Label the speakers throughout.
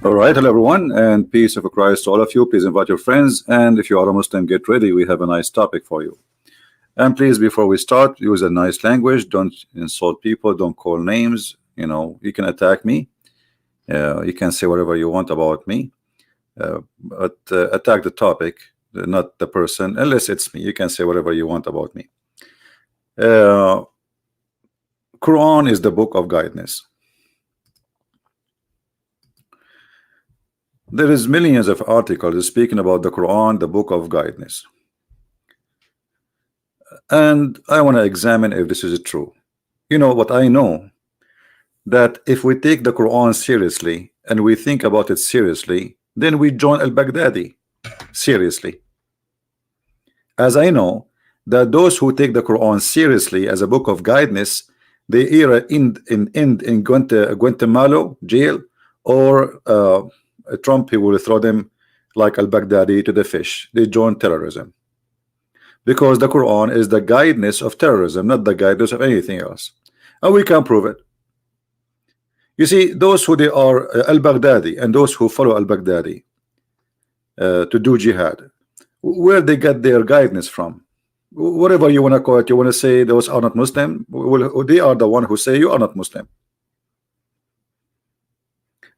Speaker 1: All right, hello everyone, and peace of Christ to all of you. Please invite your friends, and if you are a Muslim, get ready. We have a nice topic for you. And please, before we start, use a nice language. Don't insult people. Don't call names. You know, you can attack me. You can say whatever you want about me, but attack the topic, not the person. Unless it's me, you can say whatever you want about me. Quran is the book of guidance. There is millions of articles speaking about the Quran, the book of guidance. And I want to examine if this is true. You know what I know, that if we take the Quran seriously and we think about it seriously, then we join al-Baghdadi seriously. As I know that those who take the Quran seriously as a book of guidance, they either end in Guantanamo jail, or Trump, he will throw them like al-Baghdadi to the fish. They join terrorism. Because the Quran is the guidance of terrorism, not the guidance of anything else. And we can prove it. You see, those who they are al-Baghdadi and those who follow al-Baghdadi to do jihad, where they get their guidance from, whatever you want to call it, you want to say those are not Muslim, well, they are the one who say you are not Muslim.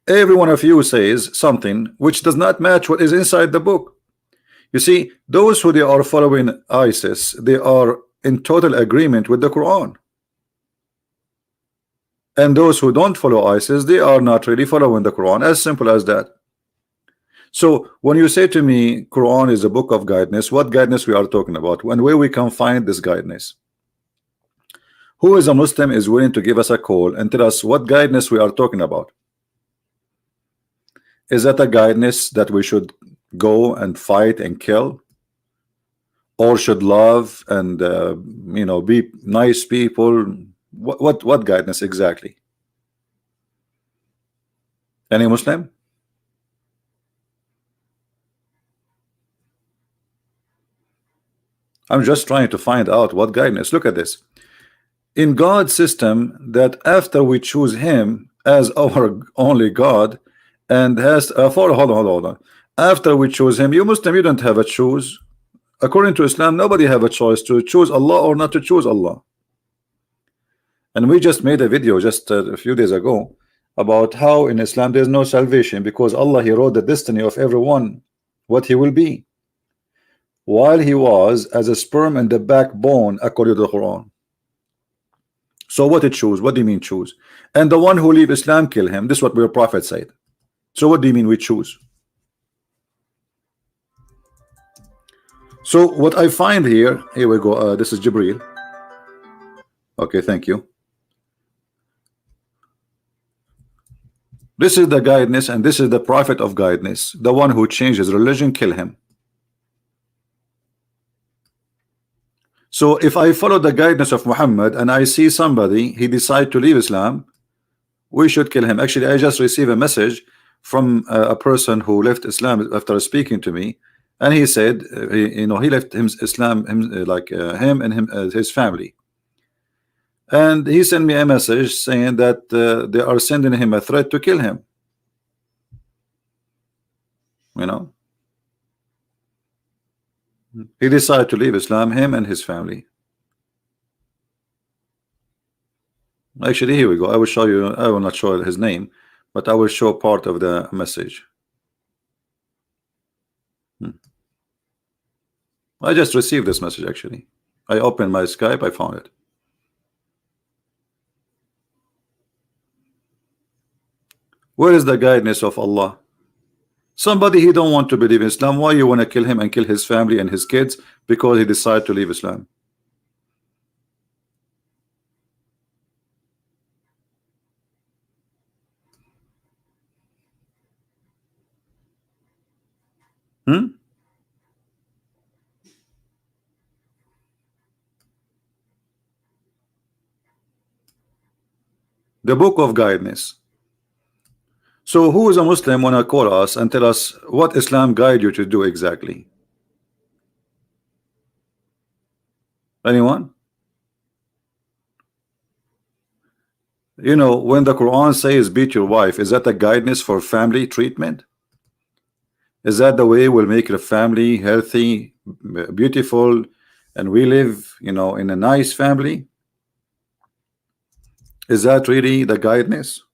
Speaker 1: Every one of you says something which does not match what is inside the book. You see, those who they are following ISIS, they are in total agreement with the Quran. And those who don't follow ISIS, they are not really following the Quran. As simple as that. So when you say to me Quran is a book of guidance, what guidance we are talking about, and where we can find this guidance? Who is a Muslim is willing to give us a call and tell us what guidance we are talking about? Is that a guidance that we should go and fight and kill, or should love and you know, be nice people? What guidance exactly? Any Muslim? I'm just trying to find out what guidance. Look at this. In God's system, that after we choose him as our only God, and has hold on. After we choose him, you Muslim, you don't have a choose. According to Islam, nobody have a choice to choose Allah or not to choose Allah. And we just made a video just a few days ago about how in Islam there's no salvation, because Allah, he wrote the destiny of everyone, what he will be, while he was as a sperm in the backbone according to the Quran. So what it choose? What do you mean choose? And the one who leave Islam, kill him. This is what your prophet said. So what do you mean we choose? So what I find here we go. This is Jibril. Okay, thank you. This is the guidance, and this is the prophet of guidance. The one who changes religion, kill him. So if I follow the guidance of Muhammad and I see somebody, he decide to leave Islam, we should kill him. Actually, I just received a message from a person who left Islam after speaking to me, and he said he left Islam, him and his family, and he sent me a message saying that they are sending him a threat to kill him. You know, he decided to leave Islam, him and his family. Actually, here we go. I will show you. I will not show his name, but I will show part of the message. I just received this message. Actually, I opened my Skype, I found it. Where is the guidance of Allah? Somebody he don't want to believe in Islam, why you want to kill him and kill his family and his kids because he decided to leave Islam? The book of guidance. So who is a Muslim wanna call us and tell us what Islam guide you to do exactly? Anyone? You know, when the Quran says beat your wife, is that a guidance for family treatment? Is that the way we'll make the family healthy, beautiful, and we live, you know, in a nice family? Is that really the guidance?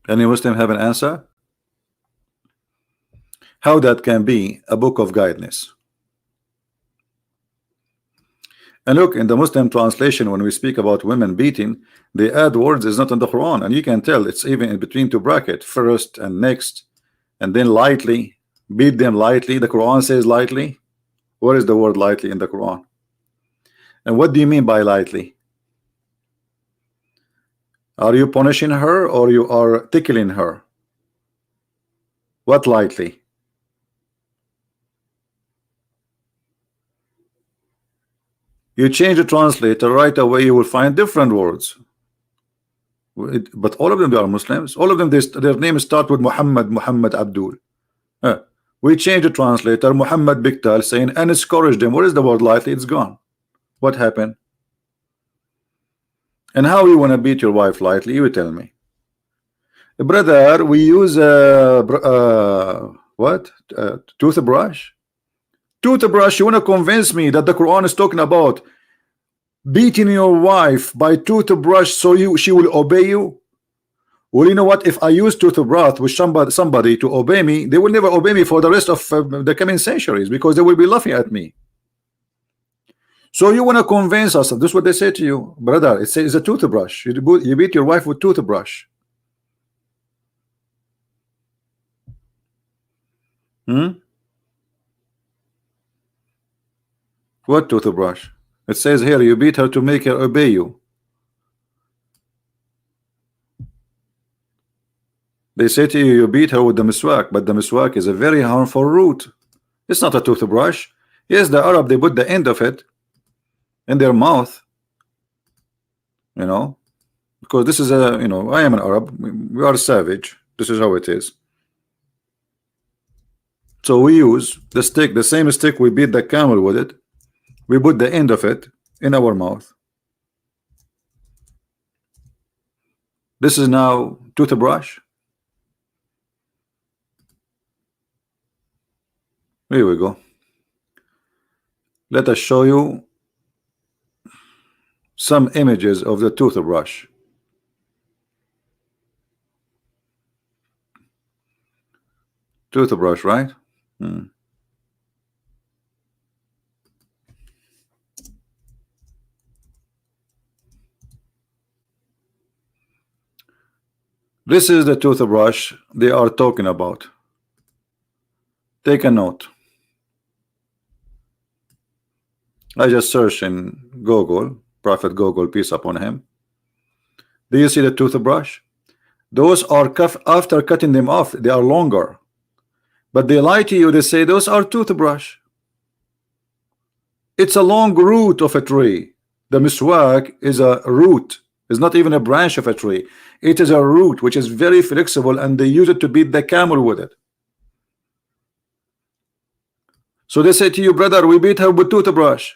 Speaker 1: Any Muslim have an answer? How that can be a book of guidance? And look, in the Muslim translation, when we speak about women beating, they add words is not in the Quran, and you can tell it's even in between two brackets, first and next, and then lightly, beat them lightly. The Quran says lightly. Where is the word lightly in the Quran? And what do you mean by lightly? Are you punishing her or you are tickling her? What lightly? You change the translator right away, you will find different words. But all of them, they are Muslims. All of them, their names start with Muhammad, Muhammad Abdul. We change the translator, Muhammad Biktal, saying and discourage them. What is the word lightly? It's gone. What happened? And how you want to beat your wife lightly? You tell me. Brother, we use what? Toothbrush? Toothbrush, you want to convince me that the Quran is talking about beating your wife by toothbrush so she will obey you? Well, you know what? If I use toothbrush with somebody to obey me, they will never obey me for the rest of the coming centuries because they will be laughing at me. So you want to convince us? This is what they say to you, brother. It says it's a toothbrush. You beat your wife with toothbrush. What toothbrush? It says here you beat her to make her obey you. They say to you, you beat her with the miswak, but the miswak is a very harmful root. It's not a toothbrush. Yes, the Arab, they put the end of it in their mouth, you know, because this is a, you know, I am an Arab. We are savage. This is how it is. So we use the stick, the same stick we beat the camel with it. We put the end of it in our mouth. This is now toothbrush. Here we go. Let us show you some images of the toothbrush. Toothbrush, right? This is the toothbrush they are talking about. Take a note. I just searched in Google, Prophet Google, peace upon him. Do you see the toothbrush? Those are after cutting them off, they are longer. But they lie to you, they say those are toothbrush. It's a long root of a tree. The miswak is a root. It's not even a branch of a tree. It is a root which is very flexible, and they use it to beat the camel with it. So they say to you, brother, we beat her with toothbrush.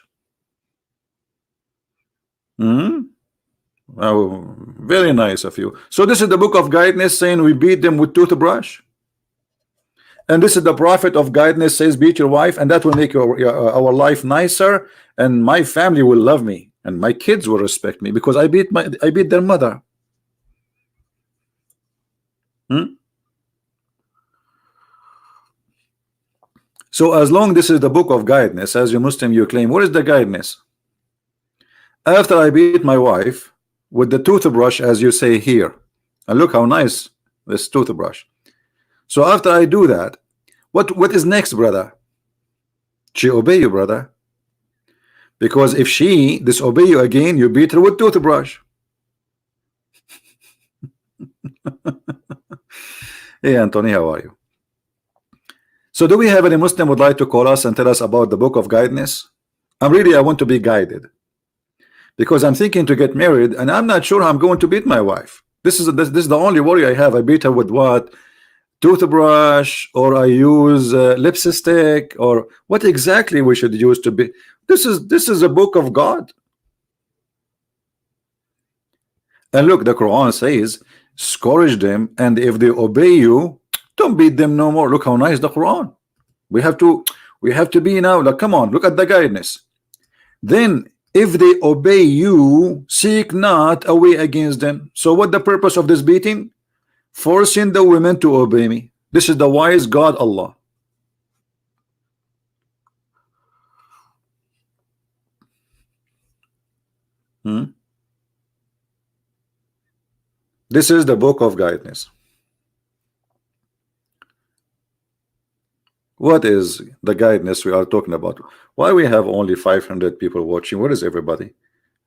Speaker 1: Oh, very nice of you. So this is the book of guidance saying we beat them with toothbrush. And this is the prophet of guidance says beat your wife, and that will make our life nicer, and my family will love me, and my kids will respect me because I beat their mother. So as long this is the book of guidance, as you Muslim you claim, what is the guidance? After I beat my wife with the toothbrush, as you say here, and look how nice this toothbrush. So after I do that, what is next, brother? She obey you, brother. Because if she disobey you again, you beat her with toothbrush. Hey Anthony, how are you? So do we have any Muslim would like to call us and tell us about the book of guidance? I want to be guided, because I'm thinking to get married and I'm not sure how I'm going to beat my wife. This is the only worry I have. I beat her with what? Toothbrush, or I use lipstick, or what exactly we should use to be. This is a book of God. And look, the Quran says, scourge them, and if they obey you, don't beat them no more. Look how nice the Quran. We have to be now. Like, come on, look at the guidance. Then, if they obey you, seek not a way against them. So, what the purpose of this beating? Forcing the women to obey me. This is the wise God, Allah. This is the book of guidance. What is the guidance we are talking about? Why we have only 500 people watching? Where is everybody?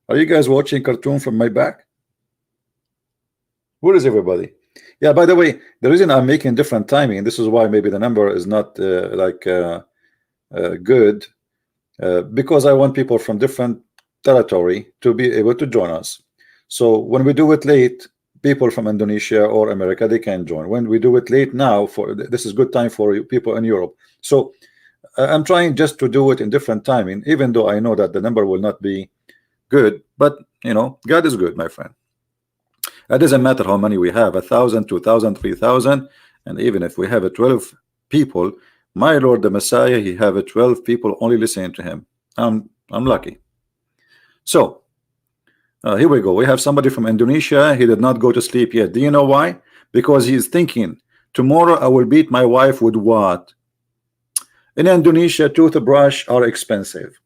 Speaker 1: Are you guys watching cartoon from my back? Where is everybody? Yeah, by the way, the reason I'm making different timing, and this is why maybe the number is not good, because I want people from different territory to be able to join us. So when we do it late, people from Indonesia or America, they can join. When we do it late now, for this is good time for people in Europe. So I'm trying just to do it in different timing, even though I know that the number will not be good, but you know, God is good, my friend. It doesn't matter how many we have, 1,000, 2,000, 3,000, and even if we have 12 people, my Lord the Messiah, he have 12 people only listening to him. I'm lucky. So here we go. We have somebody from Indonesia. He did not go to sleep yet. Do you know why? Because he's thinking, tomorrow I will beat my wife with what? In Indonesia, toothbrush are expensive.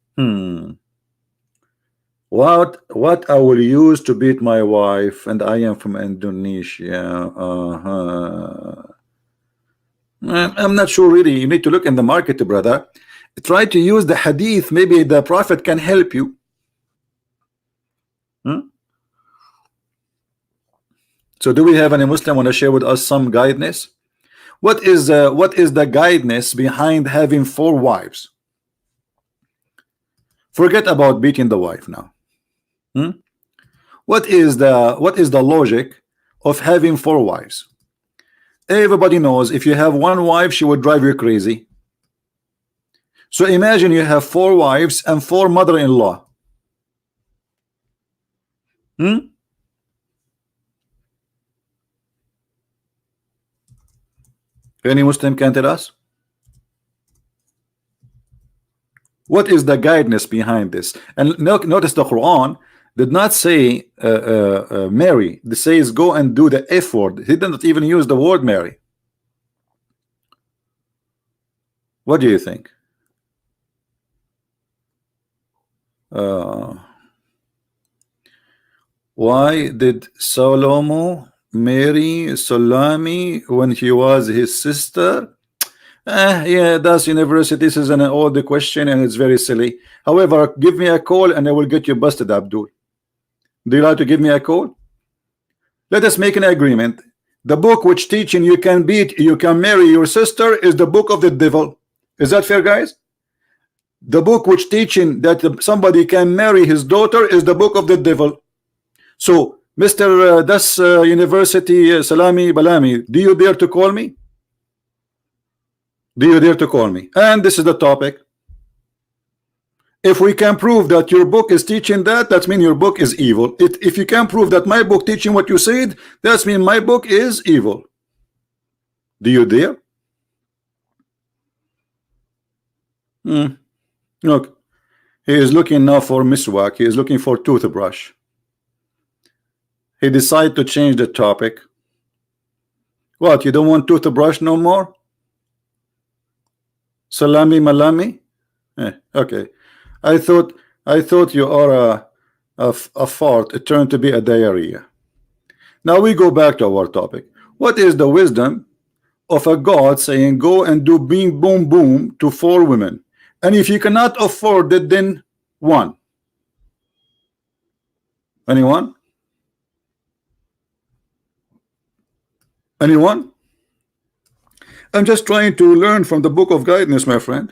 Speaker 1: What I will use to beat my wife, and I am from Indonesia. I'm not sure really. You need to look in the market, brother. Try to use the hadith. Maybe the prophet can help you. So do we have any Muslim want to share with us some guidance? What is the guidance behind having 4 wives? Forget about beating the wife now. What is the logic of having 4 wives? Everybody knows if you have 1 wife, she would drive you crazy. So imagine you have 4 wives and 4 mother-in-law. Any Muslim can tell us? What is the guidance behind this? And notice the Quran did not say marry. It says go and do the effort. He did not even use the word marry. What do you think? Why did Solomon marry Salami when he was his sister? Yeah, that's university. This is an old question and it's very silly. However, give me a call and I will get you busted, Abdul. Do you like to give me a call? Let us make an agreement. The book which teaching you can marry your sister is the book of the devil. Is that fair, guys? The book which teaching that somebody can marry his daughter is the book of the devil. So, Mr. Das University Salami Balami, do you dare to call me? Do you dare to call me? And this is the topic. If we can prove that your book is teaching that means your book is evil. If you can prove that my book teaching what you said, that means my book is evil. Do you dare? Look, he is looking now for miswak. He is looking for toothbrush. He decided to change the topic. What, you don't want toothbrush no more? Salami malami? Okay. I thought you are a fart. It turned to be a diarrhea. Now we go back to our topic. What is the wisdom of a God saying go and do bing boom boom to 4 women? And if you cannot afford it, then 1. Anyone? Anyone? I'm just trying to learn from the book of guidance, my friend.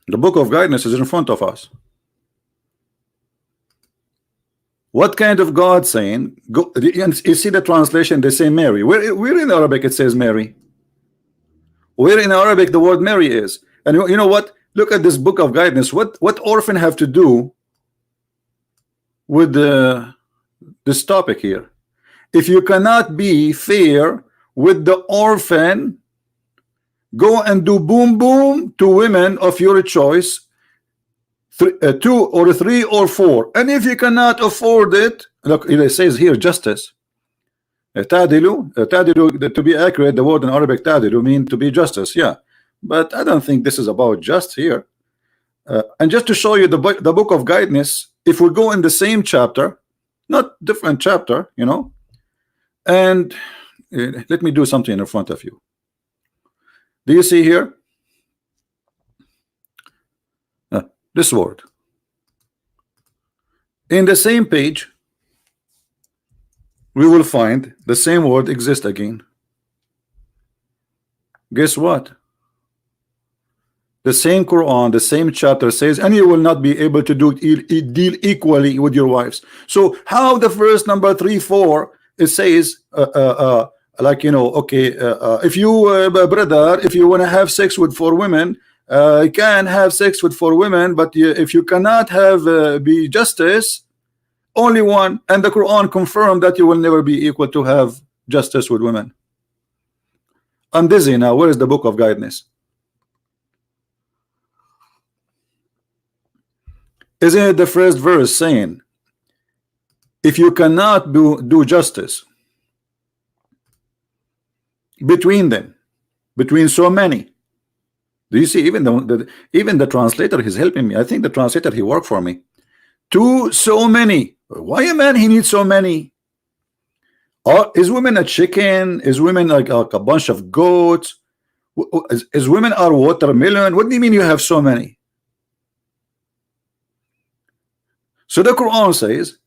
Speaker 1: The book of guidance is in front of us. What kind of God saying? Go, you see the translation, they say Mary. Where in Arabic it says Mary? Where in Arabic the word Mary is? And you know what? Look at this book of guidance. What orphan have to do with this topic here. If you cannot be fair with the orphan, go and do boom boom to women of your choice, 2 or 3 or 4. And if you cannot afford it, look, it says here justice. Tadilu, to be accurate, the word in Arabic tadilu mean to be justice, yeah. But I don't think this is about just here. And just to show you the book of guidance, if we go in the same chapter, not different chapter, you know, and let me do something in front of you. Do you see here this word in the same page? We will find the same word exist again. Guess what? The same Quran, the same chapter says, and you will not be able to deal equally with your wives. So how the verse number 3, 4, it says like, you know, okay, if you brother, if you want to have sex with 4 women, you can have sex with 4 women, but if you cannot have be justice, only one. And the Quran confirmed that you will never be equal to have justice with women. I'm dizzy now. Where is the book of guidance? Isn't it the first verse saying, if you cannot do justice between them, between so many? Do you see? Even the translator is helping me. I think the translator, he worked for me. To so many. Why a man he needs so many? Is women a chicken? Is women like a bunch of goats? Is women are watermelon? What do you mean you have so many? So the Quran says,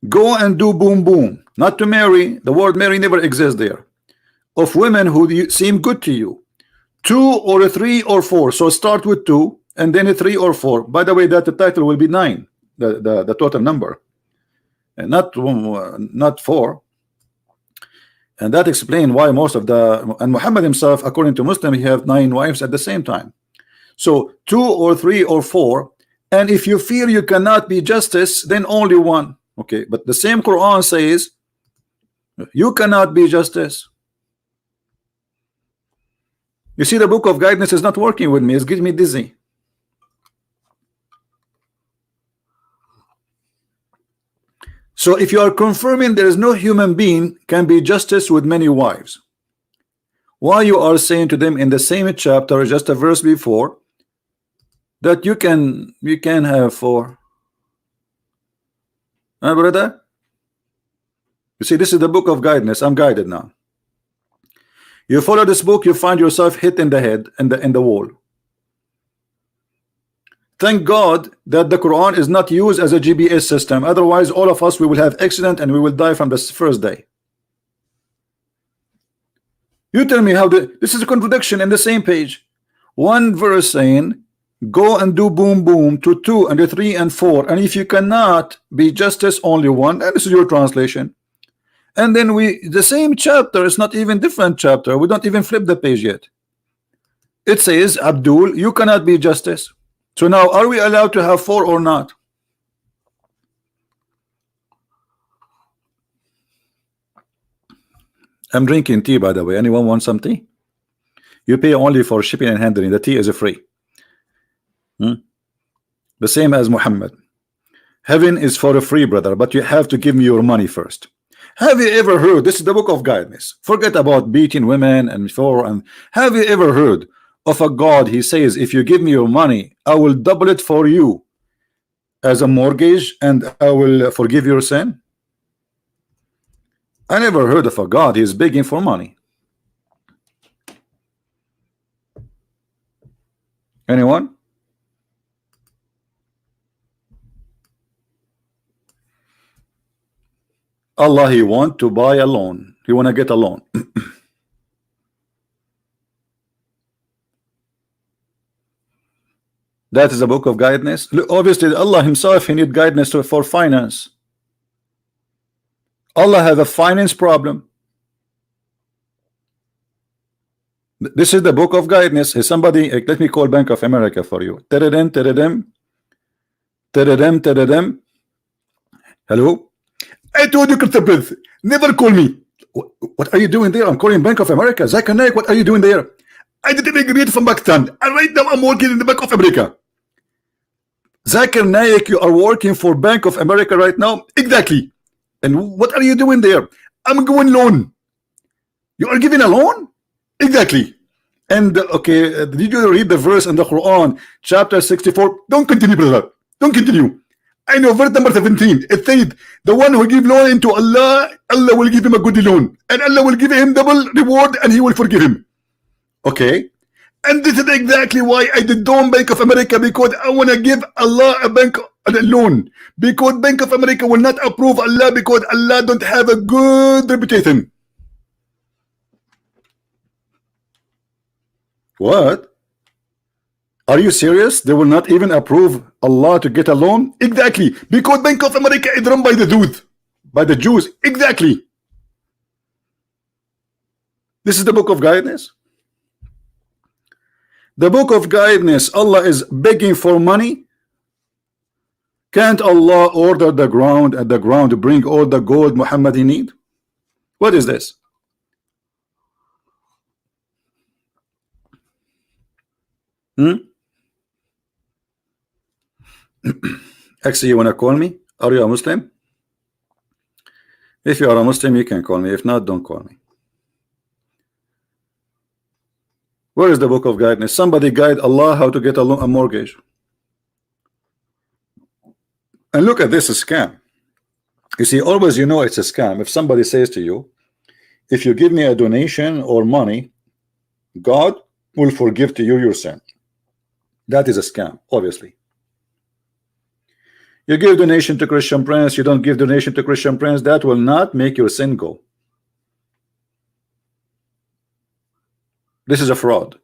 Speaker 1: go and do boom boom, not to marry. The word marry never exists there. Of women who seem good to you, 2 or 3 or 4. So start with 2 and then a 3 or 4. By the way, that the title will be 9, the total number, and not 4. And that explains why most of and Muhammad himself, according to Muslim, he have 9 wives at the same time. So 2 or 3 or 4. And if you feel you cannot be justice, then only one. Okay, but the same Quran says you cannot be justice. You see, the book of guidance is not working with me. It's getting me dizzy. So if you are confirming there is no human being can be justice with many wives, why you are saying to them in the same chapter, just a verse before, that you can have 4? Brother, you see, this is the book of guidance. I'm guided now. You follow this book, you find yourself hit in the head and in the wall. Thank God that the Quran is not used as a GPS system. Otherwise, all of us, we will have accident and we will die from the first day. You tell me how this is a contradiction in the same page. One verse saying, go and do boom boom to 2 and 3 and 4. And if you cannot be justice, only one. And this is your translation. And then the same chapter is not even different chapter. We don't even flip the page yet. It says, Abdul, you cannot be justice. So now, are we allowed to have 4 or not? I'm drinking tea, by the way. Anyone want some tea? You pay only for shipping and handling. The tea is free. The same as Muhammad. Heaven is for a free, brother, but you have to give me your money first. Have you ever heard, this is the book of guidance, forget about beating women and have you ever heard of a God, he says, if you give me your money, I will double it for you as a mortgage and I will forgive your sin? I never heard of a God, he's begging for money. Anyone? Allah, he want to buy a loan. He want to get a loan. That is a book of guidance. Obviously, Allah himself, he need guidance for finance. Allah have a finance problem. This is the book of guidance. Is somebody, let me call Bank of America for you. Teredem. Hello? I told you, Christopher Prince, never call me. What are you doing there? I'm calling Bank of America. Zakir Naik, what are you doing there? I didn't immigrate from Pakistan, and right now I'm working in the Bank of America. Zakir Naik, you are working for Bank of America right now? Exactly. And what are you doing there? I'm going loan. You are giving a loan? Exactly. And okay, did you read the verse in the Quran, chapter 64? Don't continue, brother. Don't continue. I know verse number 17. It said, the one who give loan into Allah, Allah will give him a good loan. And Allah will give him double reward and he will forgive him. Okay. And this is exactly why I did Dome Bank of America, because I want to give Allah a loan. Because Bank of America will not approve Allah because Allah don't have a good reputation. What? Are you serious? They will not even approve Allah to get a loan? Exactly. Because Bank of America is run by the Jews. By the Jews. Exactly. This is the book of guidance. The book of guidance, Allah is begging for money. Can't Allah order the ground and the ground to bring all the gold Muhammad he need? What is this? Actually, you want to call me? Are you a Muslim? If you are a Muslim, you can call me. If not, don't call me. Where is the book of guidance? Somebody guide Allah how to get a mortgage. And look at this scam. You see, always you know it's a scam. If somebody says to you, if you give me a donation or money, God will forgive to you your sin. That is a scam, obviously. You give donation to Christian Prince, you don't give donation to Christian Prince, that will not make your sin go. This is a fraud.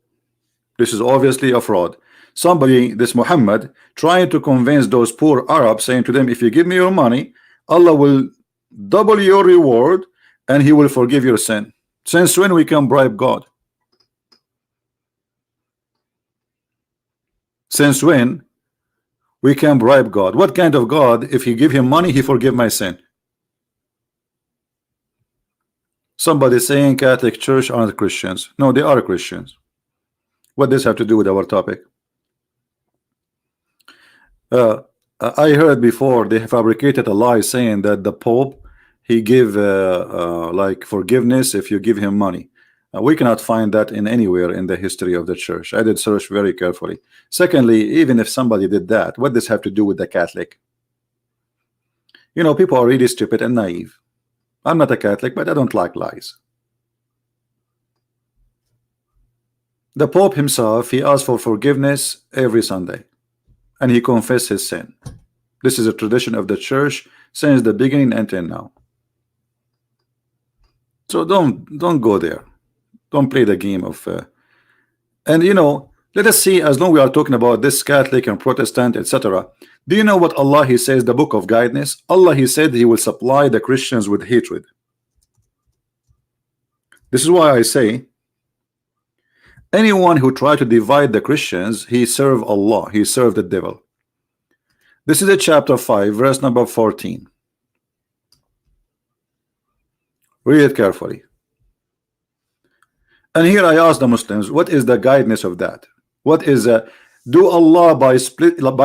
Speaker 1: This is obviously a fraud. Somebody, this Muhammad, trying to convince those poor Arabs, saying to them, if you give me your money, Allah will double your reward and he will forgive your sin. Since when we can bribe God? Since when we can bribe God? What kind of God, if you give him money, he forgive my sin? Somebody saying Catholic Church aren't Christians. No, they are Christians. What does this have to do with our topic? I heard before they fabricated a lie saying that the Pope, he give like forgiveness if you give him money. We cannot find that in anywhere in the history of the church. I did search very carefully. Secondly, even if somebody did that, what does this have to do with the Catholic? You know, people are really stupid and naive. I'm not a Catholic, but I don't like lies. The Pope himself, he asked for forgiveness every Sunday, and he confessed his sin. This is a tradition of the church since the beginning until now. So don't go there. Don't play the game of and you know, let us see, as long we are talking about this Catholic and Protestant, etc. Do you know what Allah he says, the book of guidance? Allah he said he will supply the Christians with hatred. This is why I say anyone who try to divide the Christians, he serve Allah, he served the devil. This is a chapter 5 verse number 14. Read it carefully. And here I ask the Muslims, what is the guidance of that? What is do Allah by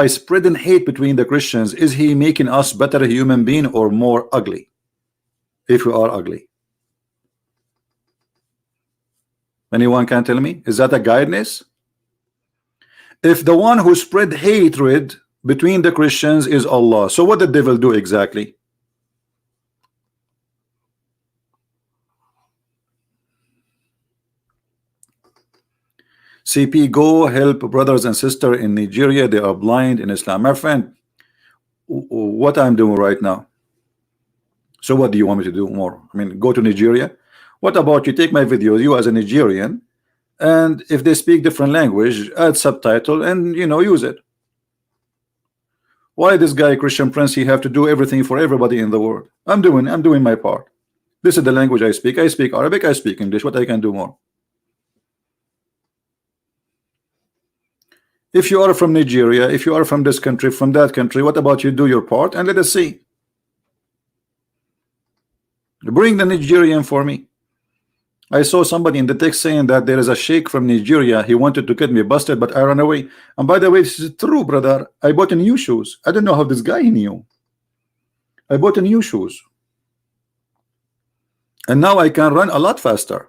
Speaker 1: spreading hate between the Christians, is he making us better human being or more ugly if we are ugly? Anyone can tell me, is that a guidance? If the one who spread hatred between the Christians is Allah, so what did the devil do exactly? CP, go help brothers and sisters in Nigeria, they are blind in Islam. My friend, what I'm doing right now, so what do you want me to do more? I mean, go to Nigeria. What about you take my videos, you as a Nigerian, and if they speak different language, add subtitle and you know, use it. Why this guy Christian Prince, he have to do everything for everybody in the world? I'm doing my part. This is the language I speak Arabic, I speak English. What I can do more? If you are from Nigeria, if you are from this country, from that country, what about you do your part and let us see. Bring the Nigerian for me. I saw somebody in the text saying that there is a sheikh from Nigeria. He wanted to get me busted, but I ran away. And by the way, this is true, brother. I bought a new shoes. I don't know how this guy knew. I bought a new shoes. And now I can run a lot faster.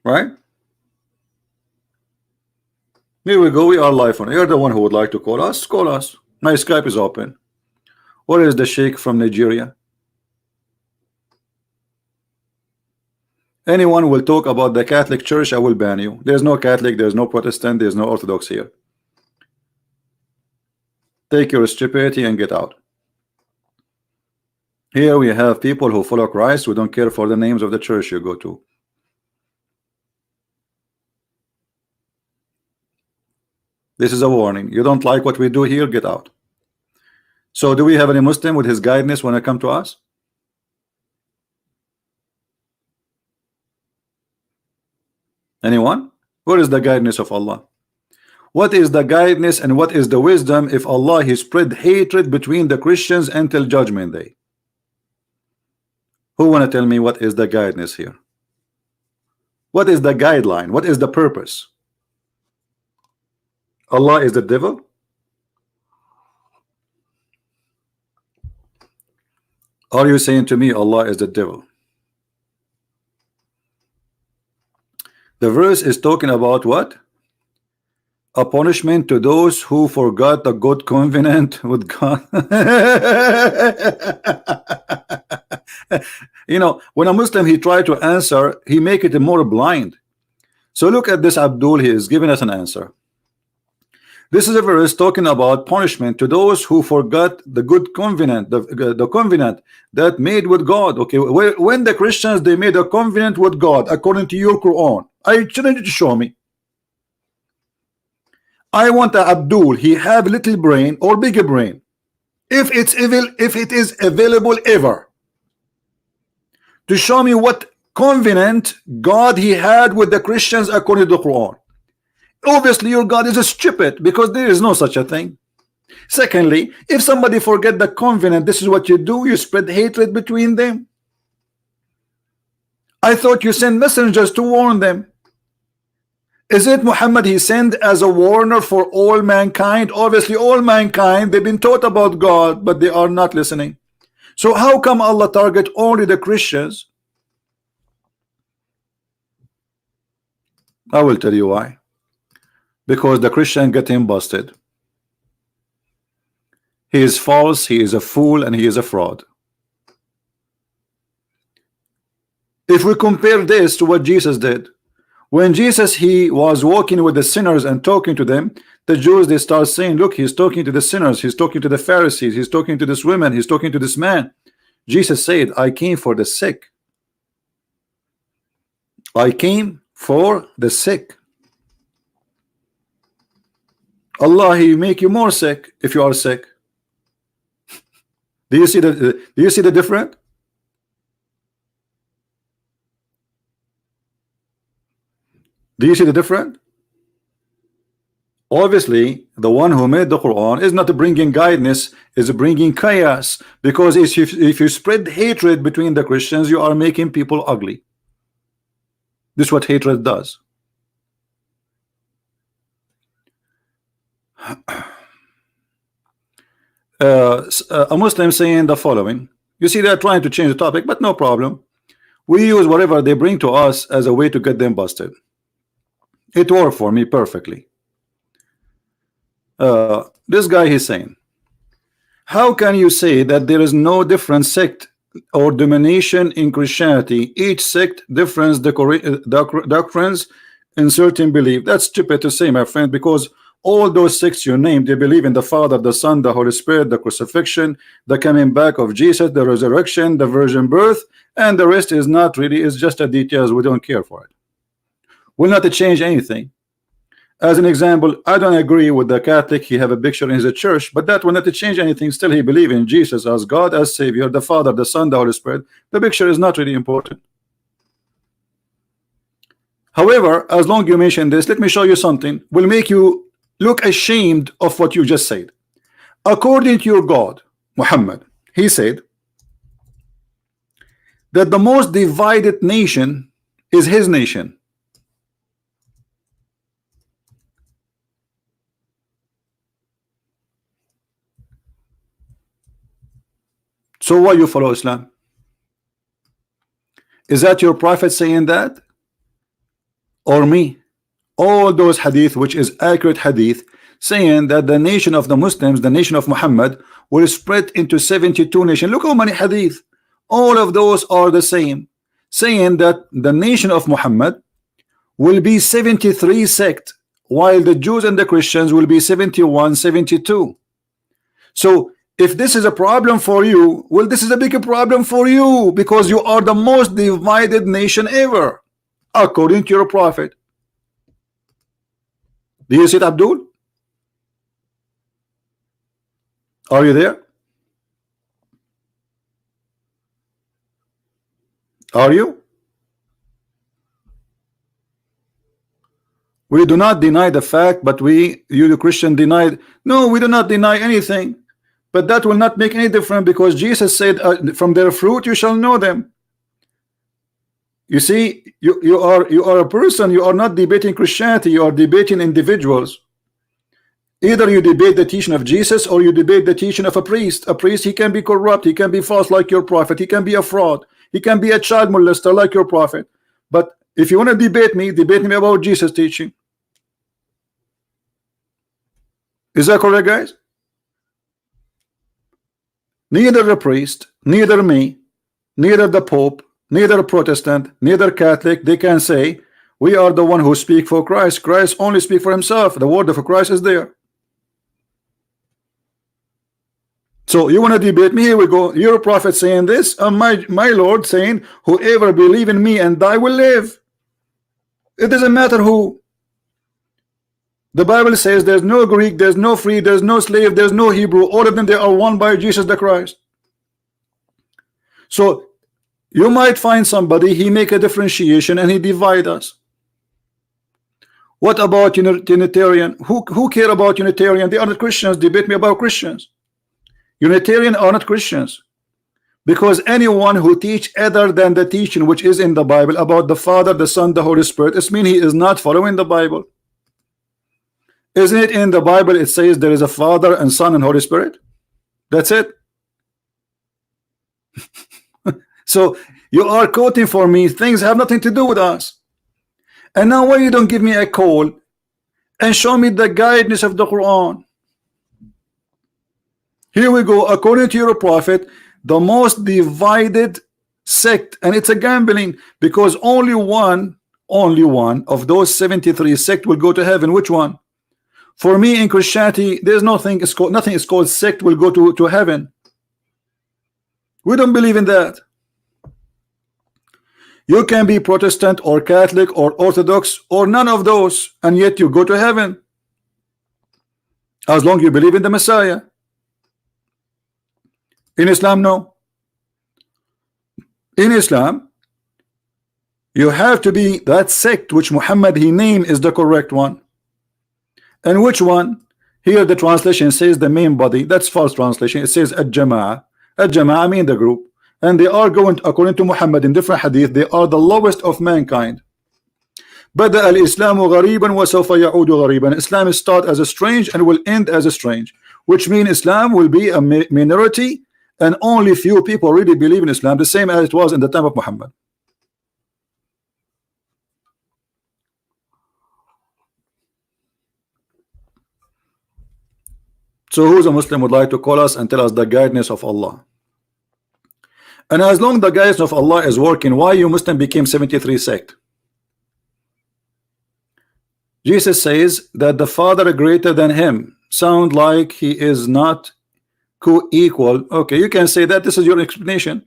Speaker 1: Right? Here we go. We are live on. You're the one who would like to call us. Call us. My Skype is open. Where is the sheikh from Nigeria? Anyone will talk about the Catholic Church, I will ban you. There's no Catholic, there's no Protestant, there's no Orthodox here. Take your stupidity and get out. Here we have people who follow Christ who don't care for the names of the church you go to. This is a warning. You don't like what we do here, get out. So do we have any Muslim with his guidance when it comes to us? Anyone? Where is the guidance of Allah? What is the guidance and what is the wisdom if Allah He spread hatred between the Christians until Judgment Day? Who want to tell me what is the guidance here? What is the guideline? What is the purpose? Allah is the devil? Are you saying to me Allah is the devil? The verse is talking about what? A punishment to those who forgot the good covenant with God. You know, when a Muslim he try to answer, he make it more blind. So look at this Abdul, he is giving us an answer. This is a verse talking about punishment to those who forgot the good covenant, the covenant that made with God. Okay, when the Christians they made a covenant with God according to your Quran, I challenge you to show me. I want a Abdul, he have little brain or bigger brain. If it's evil, if it is available ever, to show me what covenant God he had with the Christians according to the Quran. Obviously your God is a stupid because there is no such a thing. Secondly, if somebody forget the covenant, this is what you do, you spread hatred between them. I thought you send messengers to warn them. Is it Muhammad he sent as a warner for all mankind? Obviously all mankind, they've been taught about God, but they are not listening. So how come Allah target only the Christians? I will tell you why. Because the Christian get him busted. He is false, he is a fool, and he is a fraud. If we compare this to what Jesus did, when Jesus he was walking with the sinners and talking to them, the Jews they start saying, look, he's talking to the sinners, he's talking to the Pharisees, he's talking to this woman, he's talking to this man. Jesus said, I came for the sick. I came for the sick. Allah he make you more sick if you are sick. Do you see the difference? Do you see the difference? Obviously the one who made the Quran is not bringing guidance, is bringing chaos, because if you spread hatred between the Christians, you are making people ugly. This is what hatred does. A Muslim saying the following. You see, they're trying to change the topic, but no problem. We use whatever they bring to us as a way to get them busted. It worked for me perfectly. This guy he's saying, how can you say that there is no different sect or domination in Christianity? Each sect different doctrines in certain belief. That's stupid to say, my friend, because all those sects you named, they believe in the Father, the Son, the Holy Spirit, the crucifixion, the coming back of Jesus, the resurrection, the virgin birth, and the rest is not really, it's just a details. We don't care for it. Will not change anything. As an example, I don't agree with the Catholic, he have a picture in his church, but that will not change anything. Still he believe in Jesus as God, as Savior, the Father, the Son, the Holy Spirit. The picture is not really important. However, as long you mention this, let me show you something will make you look ashamed of what you just said. according to your God, Muhammad, he said that the most divided nation is his nation. So why you follow Islam? Is that your prophet saying that, or me? All those hadith, which is accurate hadith, saying that the nation of the Muslims, the nation of Muhammad, will spread into 72 nations. Look how many hadith. All of those are the same, saying that the nation of Muhammad will be 73 sect, while the Jews and the Christians will be 71, 72. So if this is a problem for you, well, this is a bigger problem for you, because you are the most divided nation ever, according to your prophet. Do you see it, Abdul? Are you there? Are you? We do not deny the fact, but you the Christian denied. No, we do not deny anything, but that will not make any difference, because Jesus said, from their fruit you shall know them. You see, you are a person. You are not debating Christianity, you are debating individuals. Either you debate the teaching of Jesus, or you debate the teaching of a priest. A priest, he can be corrupt, he can be false like your prophet, he can be a fraud, he can be a child molester like your prophet. But if you want to debate me about Jesus' teaching. Is that correct, guys? Neither the priest, neither me, neither the Pope, neither a Protestant, neither Catholic, they can say we are the one who speak for Christ. Christ only speak for himself. The word of Christ is there. So you want to debate me? Here we go. You're a prophet saying this, and my Lord saying, whoever believe in me and die will live. It doesn't matter who. The Bible says there's no Greek, there's no free, there's no slave, there's no Hebrew. All of them, they are one by Jesus the Christ. So you might find somebody, he make a differentiation and he divide us. What about Unitarian? Who care about Unitarian? They are not Christians. Debate me about Christians. Unitarian are not Christians, because anyone who teach other than the teaching which is in the Bible about the Father, the Son, the Holy Spirit, it means he is not following the Bible. Isn't it in the Bible it says there is a Father and Son and Holy Spirit? That's it. So you are quoting for me things have nothing to do with us. And now why you don't give me a call and show me the guidance of the Quran? Here we go. According to your prophet, the most divided sect, and it's a gambling, because only one of those 73 sect will go to heaven. Which one? For me in Christianity, there's nothing is called sect will go to heaven. We don't believe in that. You can be Protestant or Catholic or Orthodox or none of those, and yet you go to heaven, as long as you believe in the Messiah. In Islam, no. In Islam, you have to be that sect which Muhammad he named is the correct one. And which one? Here the translation says the main body. That's false translation. It says Al-Jama'ah. Al-Jama'ah mean the group. And they are going, according to Muhammad in different hadith, they are the lowest of mankind. Bada al-Islamu ghariban wa sawfa ya'udu ghariban. Islam is start as a strange and will end as a strange, which means Islam will be a minority, and only few people really believe in Islam, the same as it was in the time of Muhammad. So who's a Muslim would like to call us and tell us the guidance of Allah? And as long the guidance of Allah is working, why you Muslim became 73 sect? Jesus says that the Father greater than him. Sound like he is not co-equal. Okay, you can say that. This is your explanation.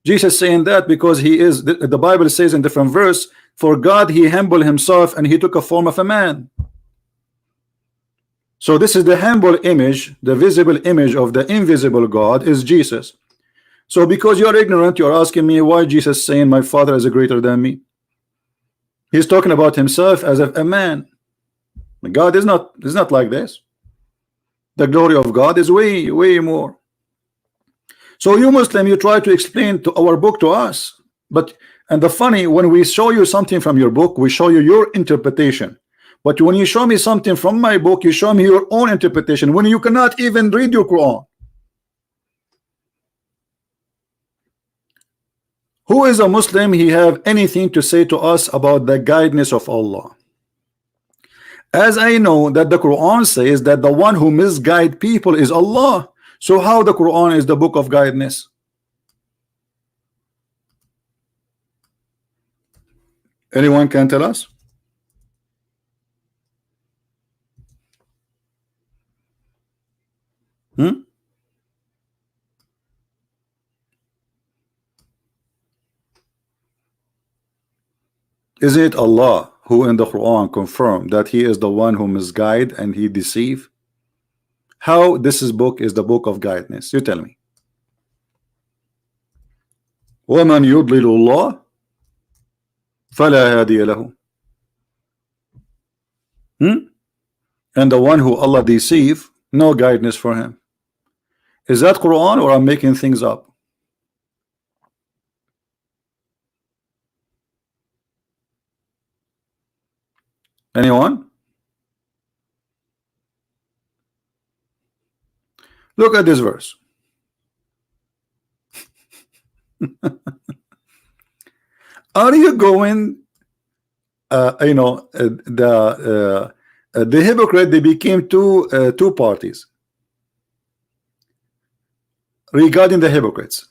Speaker 1: Jesus saying that because he is, the Bible says in different verse, for God he humbled himself and he took a form of a man. So this is the humble image, the visible image of the invisible God is Jesus. So because you are ignorant, you are asking me why Jesus saying my Father is greater than me. He's talking about himself as a man. God is not like this. The glory of God is way more. So you Muslim, you try to explain to our book to us, but and the funny, when we show you something from your book, we show you your interpretation. But when you show me something from my book, you show me your own interpretation when you cannot even read your Quran. Who is a Muslim? He have anything to say to us about the guidance of Allah? As I know that the Quran says that the one who misguide people is Allah. So how the Quran is the book of guidance? Anyone can tell us? Is it Allah who in the Quran confirmed that he is the one who misguide and he deceive? How this is book is the book of guidance? You tell me. وَمَنْ يُضْلِلُ اللَّهِ فَلَا هَادِيَ لَهُ. And the one who Allah deceive, no guidance for him. Is that Quran or I'm making things up? Anyone? Look at this verse. Are you going the hypocrite, they became two parties regarding the hypocrites.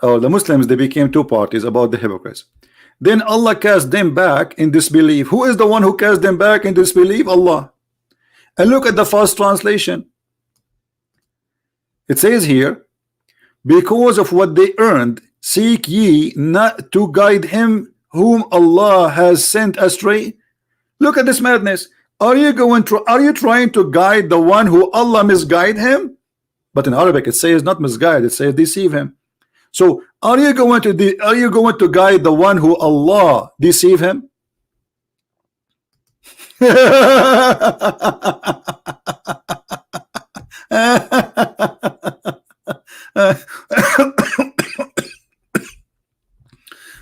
Speaker 1: Or the Muslims, they became two parties about the hypocrites. Then Allah cast them back in disbelief. Who is the one who cast them back in disbelief? Allah. And look at the first translation. It says here, because of what they earned, seek ye not to guide him whom Allah has sent astray. Look at this madness. Are you trying to guide the one who Allah misguide him? But in Arabic it says not misguide, it says deceive him. So are you going to guide the one who Allah deceive him?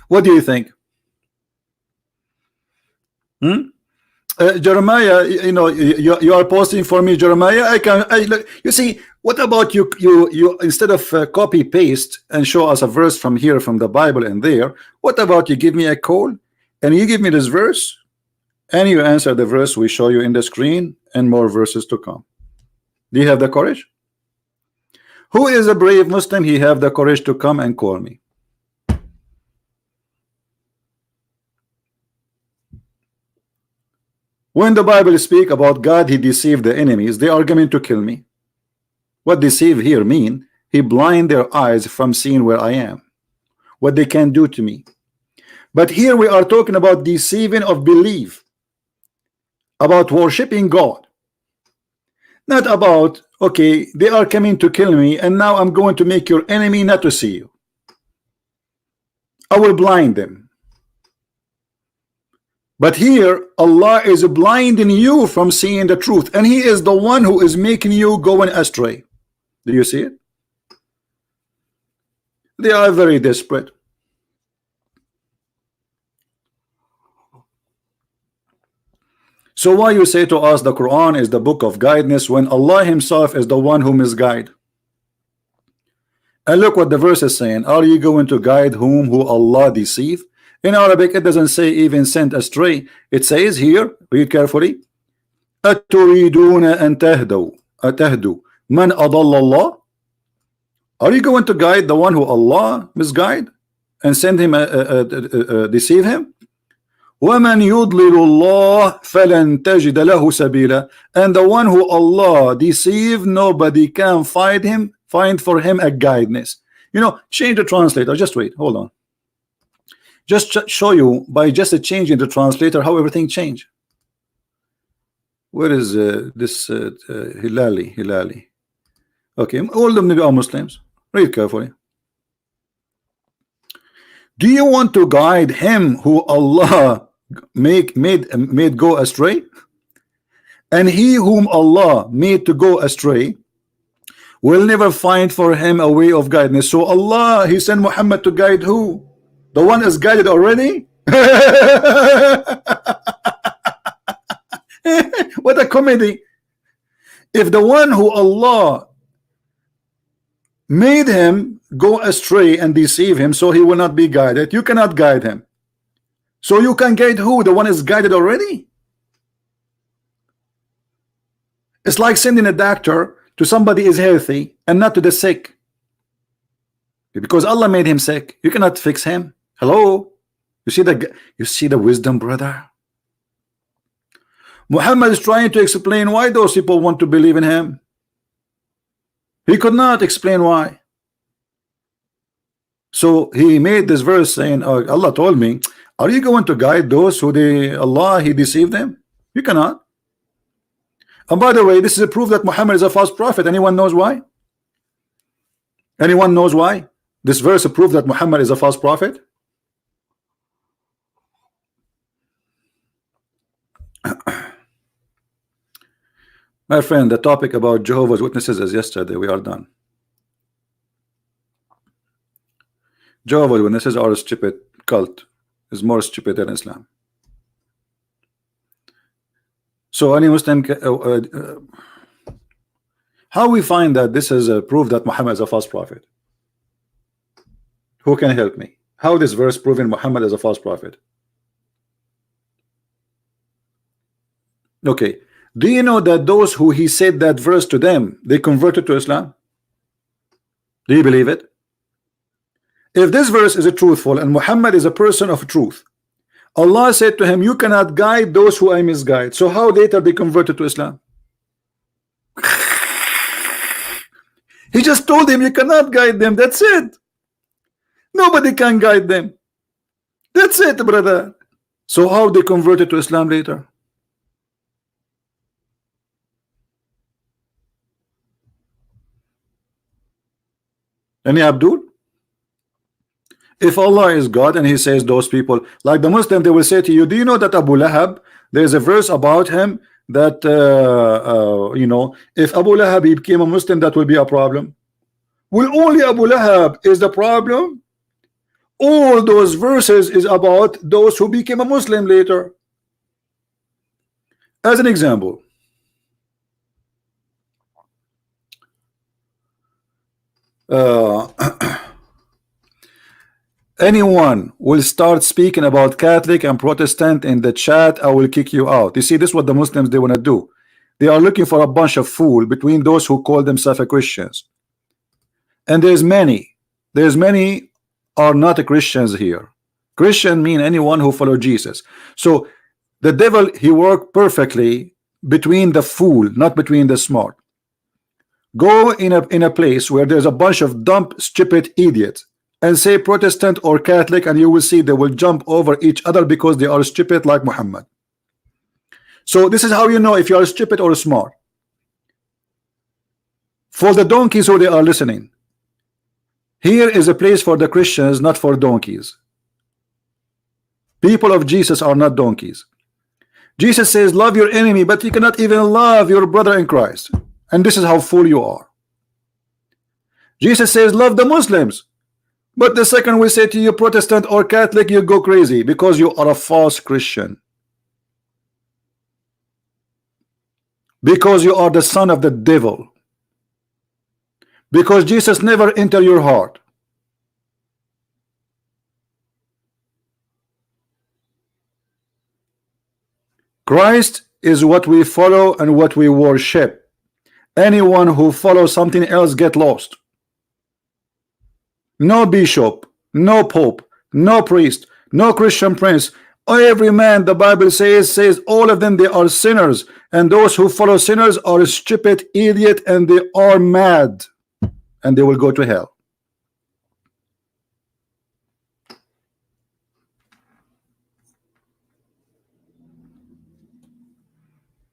Speaker 1: What do you think? Jeremiah, you are posting for me, Jeremiah. You see, what about you instead of copy paste and show us a verse from here from the Bible and there, what about you give me a call and you give me this verse and you answer the verse we show you in the screen and more verses to come? Do you have the courage? Who is a brave Muslim? He have the courage to come and call me. When the Bible speak about God, he deceived the enemies, they are going to kill me. What deceive here mean? He blind their eyes from seeing where I am, what they can do to me. But here we are talking about deceiving of belief, about worshiping God, not about, okay, they are coming to kill me and now I'm going to make your enemy not to see you. I will blind them. But here Allah is blinding you from seeing the truth, and he is the one who is making you going astray. Do you see it? They are very desperate. So why you say to us the Quran is the book of guidance when Allah himself is the one who misguide? And look what the verse is saying. Are you going to guide who Allah deceive? In Arabic, it doesn't say even sent astray. It says here, read carefully, أَتُرِيدُونَ أَن تَهْدُوا مَنْ أَضَلَّ اللَّهِ. Are you going to guide the one who Allah misguide and send him deceive him? وَمَنْ يُضْلِلُ اللَّهِ فَلَنْ تَجِدَ لَهُ سَبِيلًا. And the one who Allah deceive, nobody can find for him a guidance. Change the translator. Just wait, hold on. Just show you by just changing the translator how everything changed. Where is this Hilali? Okay, all of them are Muslims. Read carefully. Do you want to guide him who Allah made go astray? and he whom Allah made to go astray will never find for him a way of guidance. So Allah, he sent Muhammad to guide who? The one is guided already? What a comedy. If the one who Allah made him go astray and deceive him so he will not be guided, you cannot guide him. So you can guide who? The one is guided already? It's like sending a doctor to somebody is healthy and not to the sick, because Allah made him sick. You cannot fix him. Hello? You see the wisdom, brother? Muhammad is trying to explain why those people want to believe in him. He could not explain why. So he made this verse saying, oh, Allah told me, are you going to guide those who Allah he deceived them? You cannot. And by the way, this is a proof that Muhammad is a false prophet. Anyone knows why? Anyone knows why? This verse is a proof that Muhammad is a false prophet. My friend, the topic about Jehovah's Witnesses is yesterday. We are done. Jehovah's Witnesses are a stupid cult. Is more stupid than Islam. So any Muslim, how we find that this is a proof that Muhammad is a false prophet? Who can help me? How this verse proving Muhammad is a false prophet? Okay. Do you know that those who he said that verse to them, they converted to Islam? Do you believe it? If this verse is a truthful and Muhammad is a person of truth, Allah said to him, you cannot guide those who I misguide. So how later they converted to Islam? He just told him you cannot guide them. That's it. Nobody can guide them. That's it, brother. So how they converted to Islam later? Any Abdul? If Allah is God and he says those people, like the Muslim, they will say to you, do you know that Abu Lahab, there's a verse about him that you know, if Abu Lahab he became a Muslim, that will be a problem. Will only Abu Lahab is the problem? All those verses is about those who became a Muslim later. As an example, anyone will start speaking about Catholic and Protestant in the chat, I will kick you out. You see, this is what the Muslims they want to do. They are looking for a bunch of fool between those who call themselves Christians. And there's many are not a Christians here. Christian mean anyone who follow Jesus. So the devil, he worked perfectly between the fool, not between the smart. Go in a place where there's a bunch of dumb, stupid idiots and say Protestant or Catholic, and you will see they will jump over each other because they are stupid like Muhammad. So this is how you know if you are stupid or smart. For the donkeys who they are listening, here is a place for the Christians, not for donkeys. People of Jesus are not donkeys. Jesus says love your enemy, but you cannot even love your brother in Christ. And this is how fool you are. Jesus says love the Muslims, but the second we say to you Protestant or Catholic, you go crazy because you are a false Christian, because you are the son of the devil, because Jesus never entered your heart. Christ is what we follow and what we worship. Anyone who follows something else get lost. No bishop, no pope, no priest, no Christian prince. Every man, the Bible says all of them, they are sinners, and those who follow sinners are a stupid idiot, and they are mad, and they will go to hell.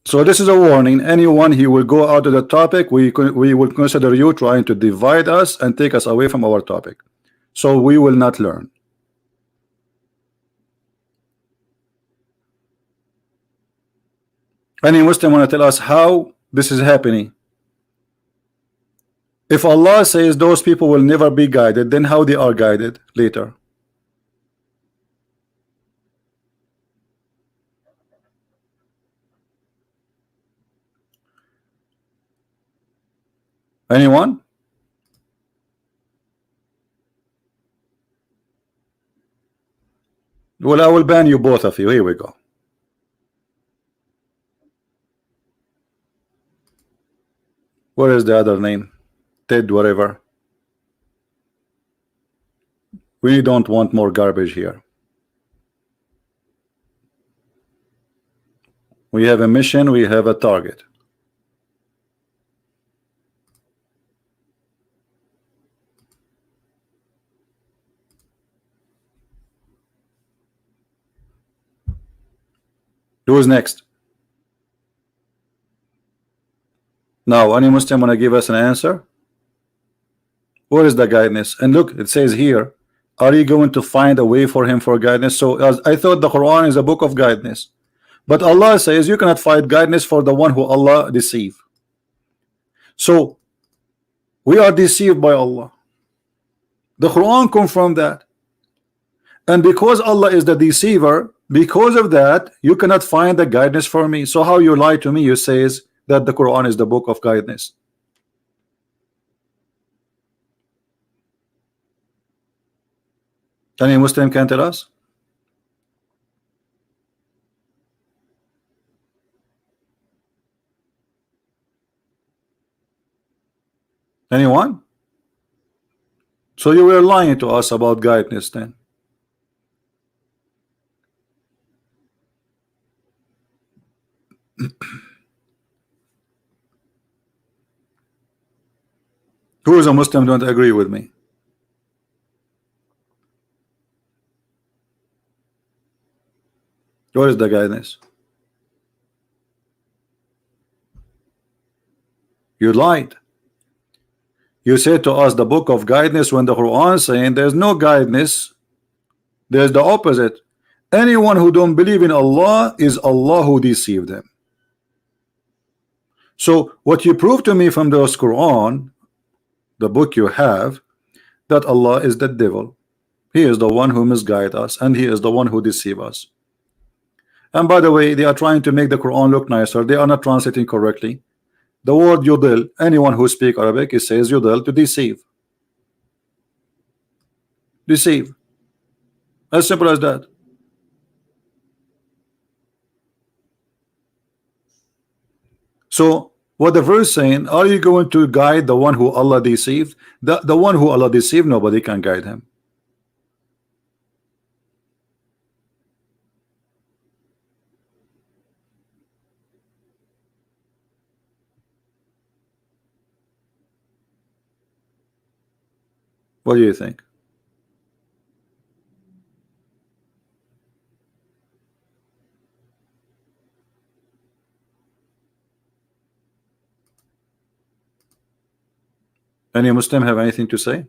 Speaker 1: So this is a warning. Anyone who will go out of the topic, we will consider you trying to divide us and take us away from our topic. So we will not learn. Any Muslim want to tell us how this is happening? If Allah says those people will never be guided, then how they are guided later? Anyone? Well, I will ban you, both of you. Here we go. Where is the other name? Ted whatever. We don't want more garbage here. We have a mission, we have a target. Who is next? Now, any Muslim want to give us an answer? Where is the guidance? And look, it says here, are you going to find a way for him for guidance? So as I thought the Quran is a book of guidance, but Allah says you cannot find guidance for the one who Allah deceive. So we are deceived by Allah. The Quran confirmed that. And because Allah is the deceiver, because of that, you cannot find the guidance for me. So how you lie to me? You says that the Quran is the book of guidance. Any Muslim can tell us? Anyone? So you were lying to us about guidance then. Who is a Muslim don't agree with me? What is the guidance? You lied. You said to us the book of guidance when the Quran saying there's no guidance. There's the opposite. Anyone who don't believe in Allah is Allah who deceived them. So what you prove to me from those Quran, the book you have, that Allah is the devil. He is the one who misguide us, and he is the one who deceive us. And by the way, they are trying to make the Quran look nicer. They are not translating correctly. The word yudil, anyone who speak Arabic, it says yudil, to deceive. Deceive. As simple as that. So what the verse saying, are you going to guide the one who Allah deceived? The one who Allah deceived, nobody can guide him. What do you think? Any Muslim have anything to say?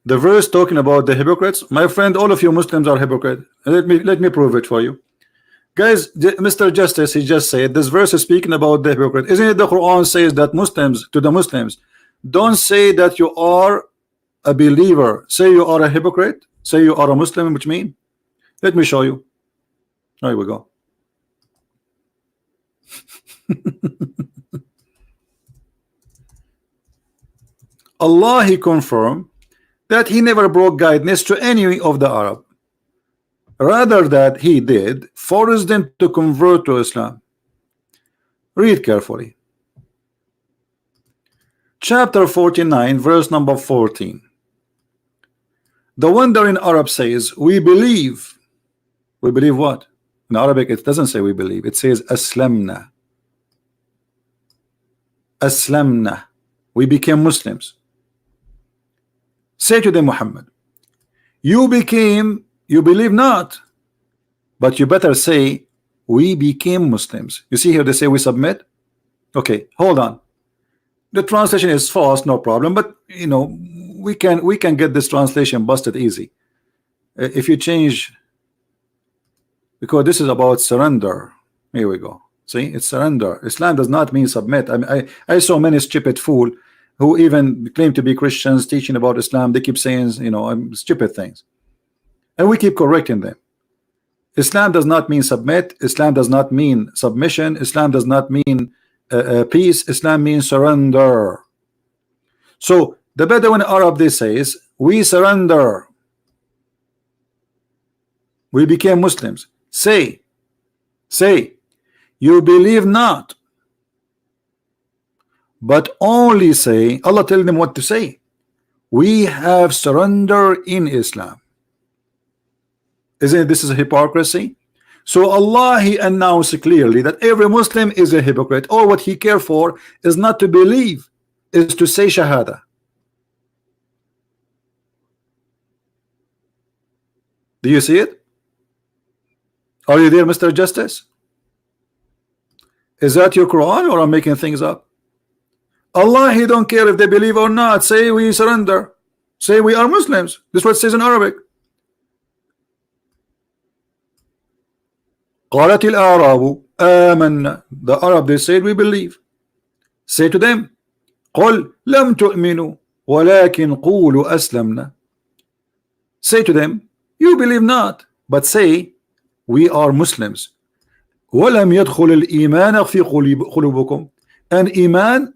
Speaker 1: The verse talking about the hypocrites, my friend, all of you Muslims are hypocrite. Let me prove it for you. Guys, Mr. Justice, he just said this verse is speaking about the hypocrite. Isn't it the Quran says that Muslims, to the Muslims, don't say that you are a believer, say you are a hypocrite, say you are a Muslim, which mean, let me show you. There we go. Allah, he confirmed that he never broke guidance to any of the Arab. Rather that he did force them to convert to Islam. Read carefully. Chapter 49, verse number 14. The wandering Arab says, we believe. We believe what? In Arabic, it doesn't say we believe. It says aslamna. Aslamna. We became Muslims. Say to them, Muhammad, you believe not, but you better say we became Muslims. You see here they say we submit. Okay, hold on. The translation is false, no problem, but you know we can get this translation busted easy. If you change because this is about surrender. Here we go. See, it's surrender. Islam does not mean submit. I mean, I saw many stupid fool who even claim to be Christians teaching about Islam. They keep saying, you know, stupid things, and we keep correcting them. Islam does not mean submit. Islam does not mean submission. Islam does not mean peace. Islam means surrender. So the Bedouin Arab, they says, we surrender. We became Muslims. Say, you believe not, but only say, Allah tell them what to say. We have surrender in Islam. Isn't this is a hypocrisy? So Allah, He announced clearly that every Muslim is a hypocrite. All what he care for is not to believe, is to say Shahada. Do you see it? Are you there, Mr. Justice? Is that your Quran, or I'm making things up? Allah, He don't care if they believe or not. Say we surrender. Say we are Muslims. This is what it says in Arabic. قالت الأعراب آمنا. The Arab, they said we believe. Say to them, قل لم تؤمنوا ولكن قولوا أسلمنا. Say to them, you believe not, but say we are Muslims. ولم يدخل الإيمان في قلوبكم. And iman,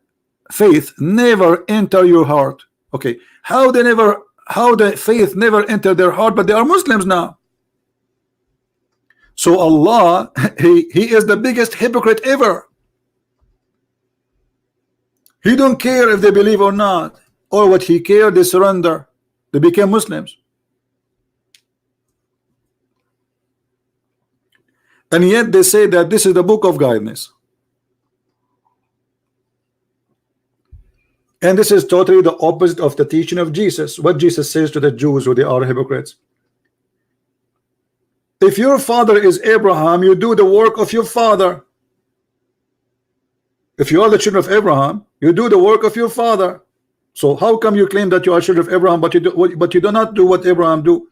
Speaker 1: faith, never enter your heart. Okay, how the faith never enter their heart, but they are Muslims now? So Allah, he is the biggest hypocrite ever. He don't care if they believe or not, or what He care, they surrender, they became Muslims. And yet they say that this is the book of guidance, and this is totally the opposite of the teaching of Jesus. What Jesus says to the Jews who they are hypocrites: if your father is Abraham, you do the work of your father. If you are the children of Abraham, you do the work of your father. So how come you claim that you are children of Abraham, but you do not do what Abraham do?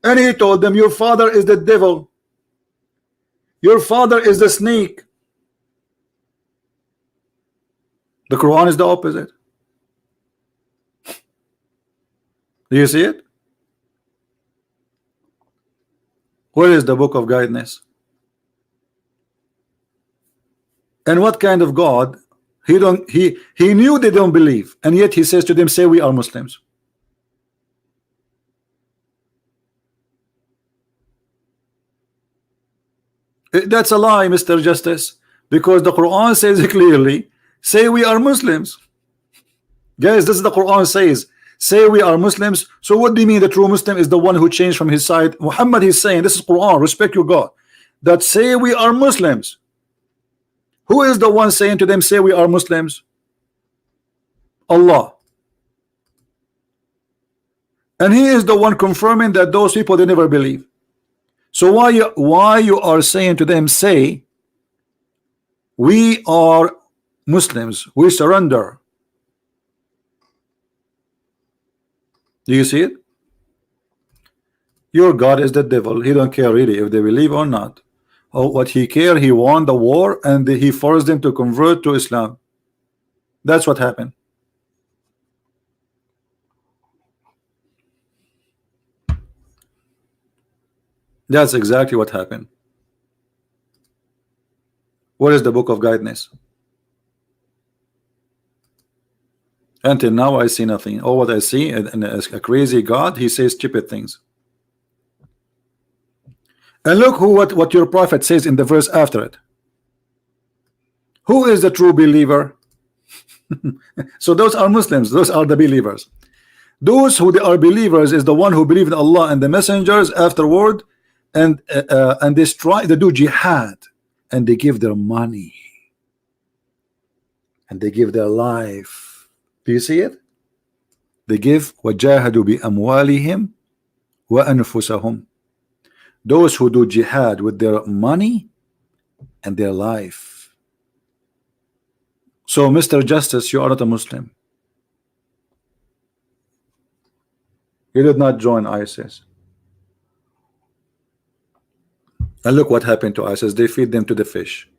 Speaker 1: And He told them, your father is the devil. Your father is the snake. The Quran is the opposite. Do you see it? Where is the book of guidance? And what kind of God? He knew they don't believe, and yet He says to them, say we are Muslims. That's a lie, Mr. Justice, because the Quran says clearly, say we are Muslims. Guys, this is the Quran says, say we are Muslims. So what do you mean the true Muslim is the one who changed from his side? Muhammad is saying, this is Quran, respect your God, that say we are Muslims. Who is the one saying to them, say we are Muslims? Allah. And He is the one confirming that those people, they never believe. So why you are saying to them, say we are Muslims, we surrender? Do you see it? Your God is the devil. He don't care really if they believe or not. Oh, what He care, He won the war and He forced them to convert to Islam. That's what happened. That's exactly what happened. What is the book of guidance? Until now I see nothing. All what I see and a crazy God, he says stupid things. And look what your prophet says in the verse after it. Who is the true believer? So those are Muslims, those are the believers. Those who they are believers is the one who believe in Allah and the messengers afterward, and they do jihad, and they give their money, and they give their life. Do you see it? They give وَجَاهَدُوا بِأَمْوَالِهِمْ وَأَنفُسَهُمْ. Those who do jihad with their money and their life. So Mr. Justice, you are not a Muslim. You did not join ISIS. And look what happened to ISIS. They feed them to the fish.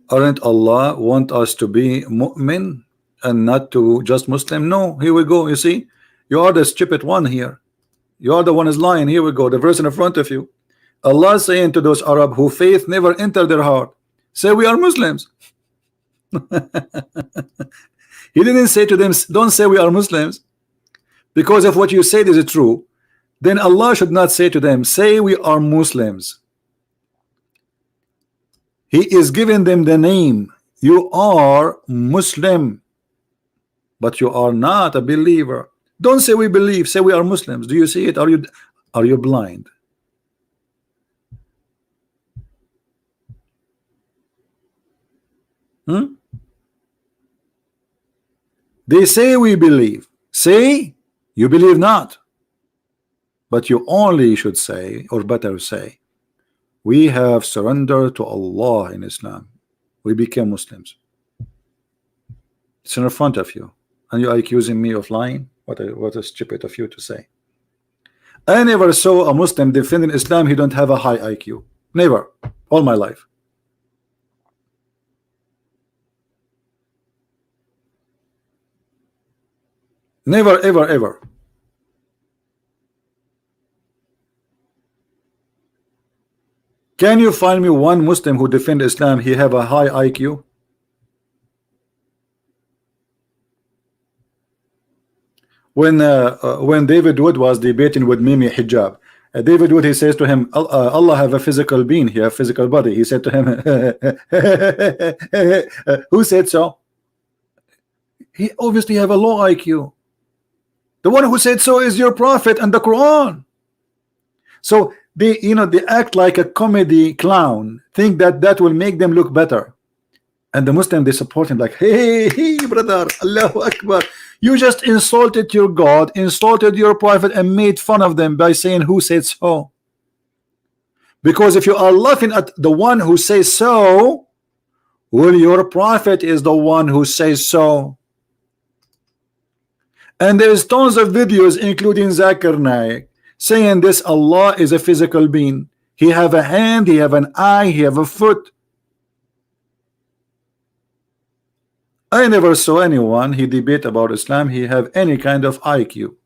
Speaker 1: Aren't Allah want us to be mu'min and not to just Muslim? No, here we go. You see, you are the stupid one here. You are the one is lying. Here we go. The verse in front of you. Allah is saying to those Arab who faith never entered their heart, say we are Muslims. He didn't say to them, don't say we are Muslims, because if what you said is true, then Allah should not say to them, say we are Muslims. He is giving them the name, you are Muslim, but you are not a believer. Don't say we believe, say we are Muslims. Do you see it? Are you blind? They say we believe. Say you believe not. But you only should say, or better say, we have surrendered to Allah in Islam. We became Muslims. It's in front of you. And you are accusing me of lying? What a stupid of you to say. I never saw a Muslim defending Islam. He don't have a high IQ. Never. All my life. Never, ever, ever. Can you find me one Muslim who defend Islam, he have a high IQ? When David Wood was debating with Mimi Hijab, David Wood, he says to him, Allah have a physical being, he have physical body. He said to him, who said so? He obviously have a low IQ. The one who said so is your prophet and the Quran. So they act like a comedy clown, think that will make them look better, and the Muslim, they support him like, hey brother, Allahu Akbar, you just insulted your God, insulted your prophet, and made fun of them by saying who said so. Because if you are laughing at the one who says so, well, your prophet is the one who says so. And there's tons of videos, including Zakir Naik, saying this Allah is a physical being. He have a hand, he have an eye, he have a foot. I never saw anyone he debate about Islam, he have any kind of IQ.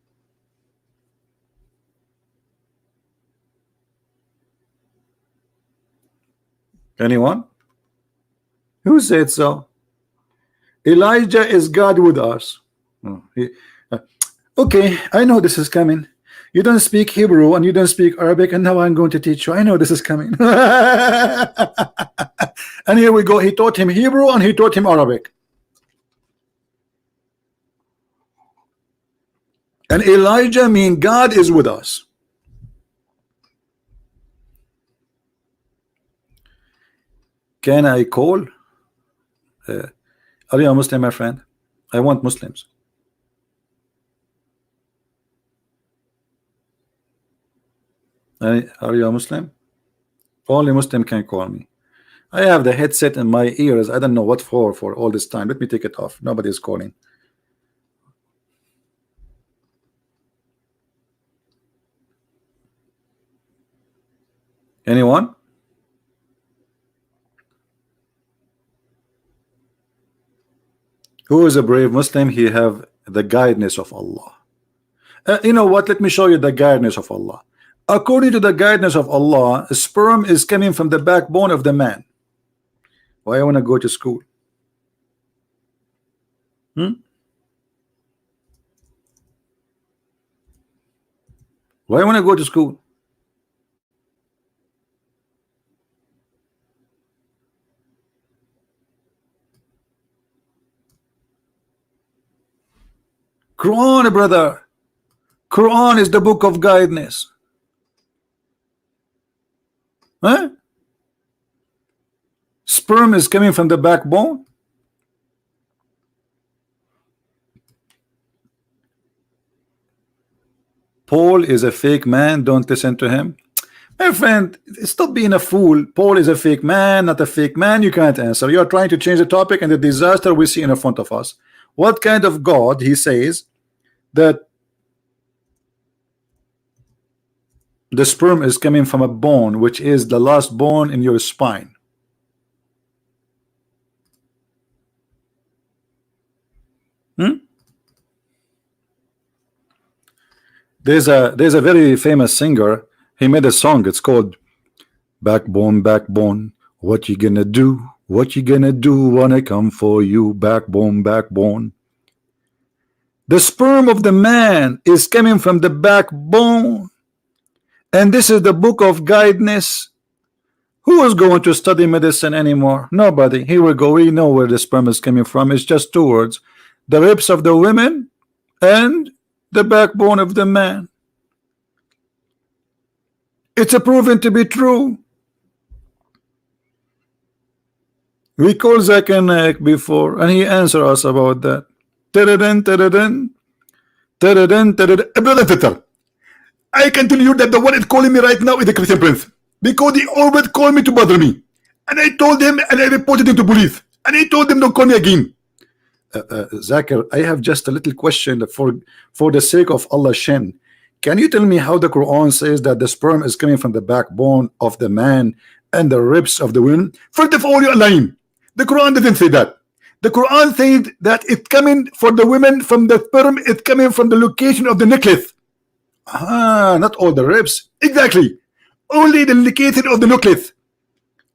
Speaker 1: Anyone? Who said so? Elijah is God with us. Okay, I know this is coming. You don't speak Hebrew and you don't speak Arabic, and now I'm going to teach you. I know this is coming. And here we go. He taught him Hebrew and he taught him Arabic. And Elijah mean God is with us. Can I call? Are you a Muslim, my friend? I want Muslims. Are you a Muslim? Only Muslim can call me. I have the headset in my ears. I don't know what for all this time. Let me take it off. Nobody is calling. Anyone? Who is a brave Muslim? He have the guidance of Allah. You know what? Let me show you the guidance of Allah. According to the guidance of Allah, sperm is coming from the backbone of the man. Why I want to go to school? Why I want to go to school? Quran, brother. Quran is the book of guidance. Huh? Sperm is coming from the backbone. Paul is a fake man. Don't listen to him. My friend, stop being a fool. Paul is a fake man, not a fake man. You can't answer. You are trying to change the topic and the disaster we see in front of us. What kind of God he says that The sperm is coming from a bone, which is the last bone in your spine. There's a very famous singer. He made a song. It's called Backbone, Backbone. What you gonna do? What you gonna do when I come for you? Backbone, backbone. The sperm of the man is coming from the backbone. And this is the book of guidance. Who is going to study medicine anymore? Nobody. Here we go. We know where the sperm is coming from. It's just two words. The ribs of the women and the backbone of the man. It's a proven to be true. We called Zakir Naik before, and he answered us about that. Brother, I can tell you that the one is calling me right now is the Christian Prince, because he always called me to bother me, and I told him, and I reported him to police, and I told him don't call me again. Zakir, I have just a little question for the sake of Allah Shin. Can you tell me how the Quran says that the sperm is coming from the backbone of the man and the ribs of the women? First of all, you're lying. The Quran doesn't say that. The Quran says that it's coming for the women from the sperm, it's coming from the location of the necklace. Not all the ribs. Exactly. Only the location of the necklace.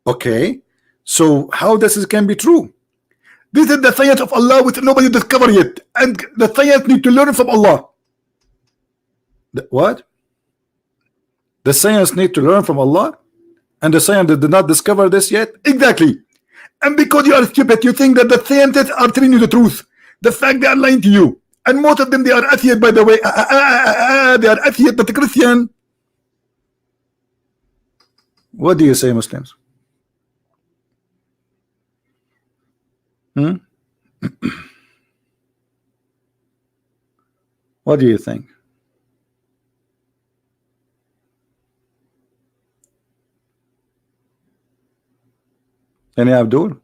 Speaker 1: Okay. So how this can be true? This is the science of Allah which nobody discovered yet. And the science need to learn from Allah. What? The science need to learn from Allah? And the science did not discover this yet? Exactly. And because you are stupid, you think that the scientists are telling you the truth. The fact they are lying to you. And most of them, they are atheists, by the way. They are atheists, but Christian. What do you say, Muslims? What do you think? Any Abdul?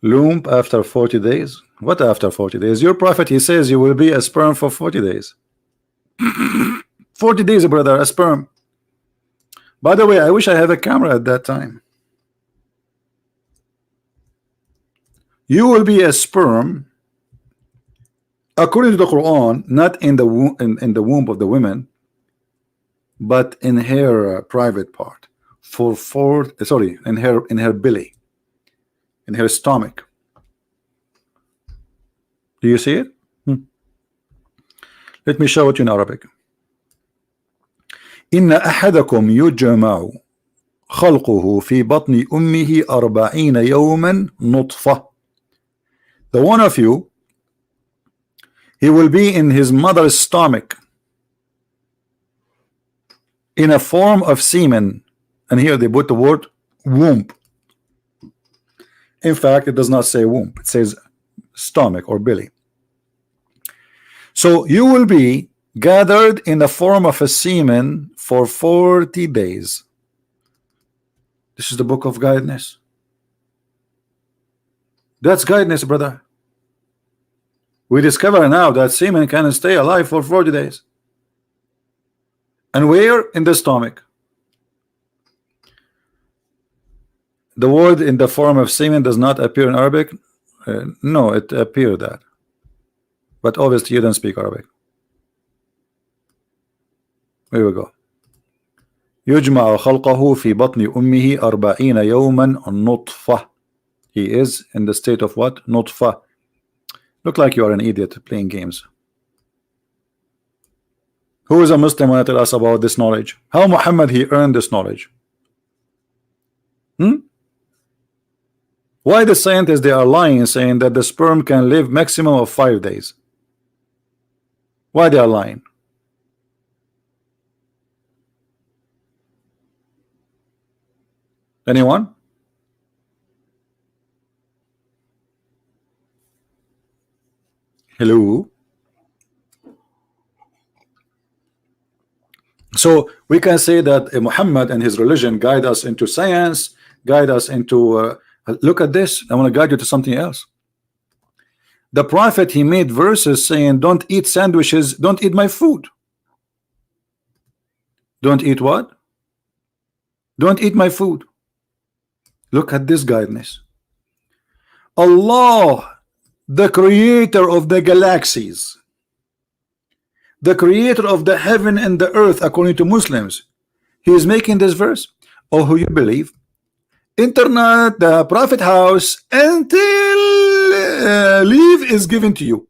Speaker 1: Loom after 40 days? What after 40 days? Your prophet, he says you will be a sperm for 40 days. 40 days, brother, a sperm. By the way, I wish I had a camera at that time. You will be a sperm, according to the Quran, not in the womb of the women, but in her private part, in her belly, in her stomach. Do you see it? Let me show it in Arabic. إن أحدكم يجمع خلقه في بطن أمه 40 يوما نطفة. The one of you, he will be in his mother's stomach in a form of semen, and here they put the word womb. In fact, it does not say womb, it says stomach or belly. So you will be gathered in the form of a semen for 40 days. This is the book of guidance. That's guidance, brother. We discover now that semen can stay alive for 40 days. And where? In the stomach. The word in the form of semen does not appear in Arabic. No, it appeared that. But obviously you don't speak Arabic. Here we go. يجمع خلقه في بطن أمه 40 يوما نطفة. He is in the state of what? Nutfa. Look like you are an idiot playing games. Who is a Muslim when I tell us about this knowledge? How Muhammad he earned this knowledge? Why the scientists they are lying, saying that the sperm can live maximum of 5 days? Why they are lying? Anyone? Hello. So we can say that Muhammad and his religion guide us into science, guide us into look at this. I want to guide you to something else. The prophet, he made verses saying, don't eat sandwiches, don't eat my food. Don't eat what? Don't eat my food. Look at this guidance. Allah, the creator of the galaxies, the creator of the heaven and the earth, according to Muslims, he is making this verse. Oh, who you believe? Internet, the prophet house, until leave is given to you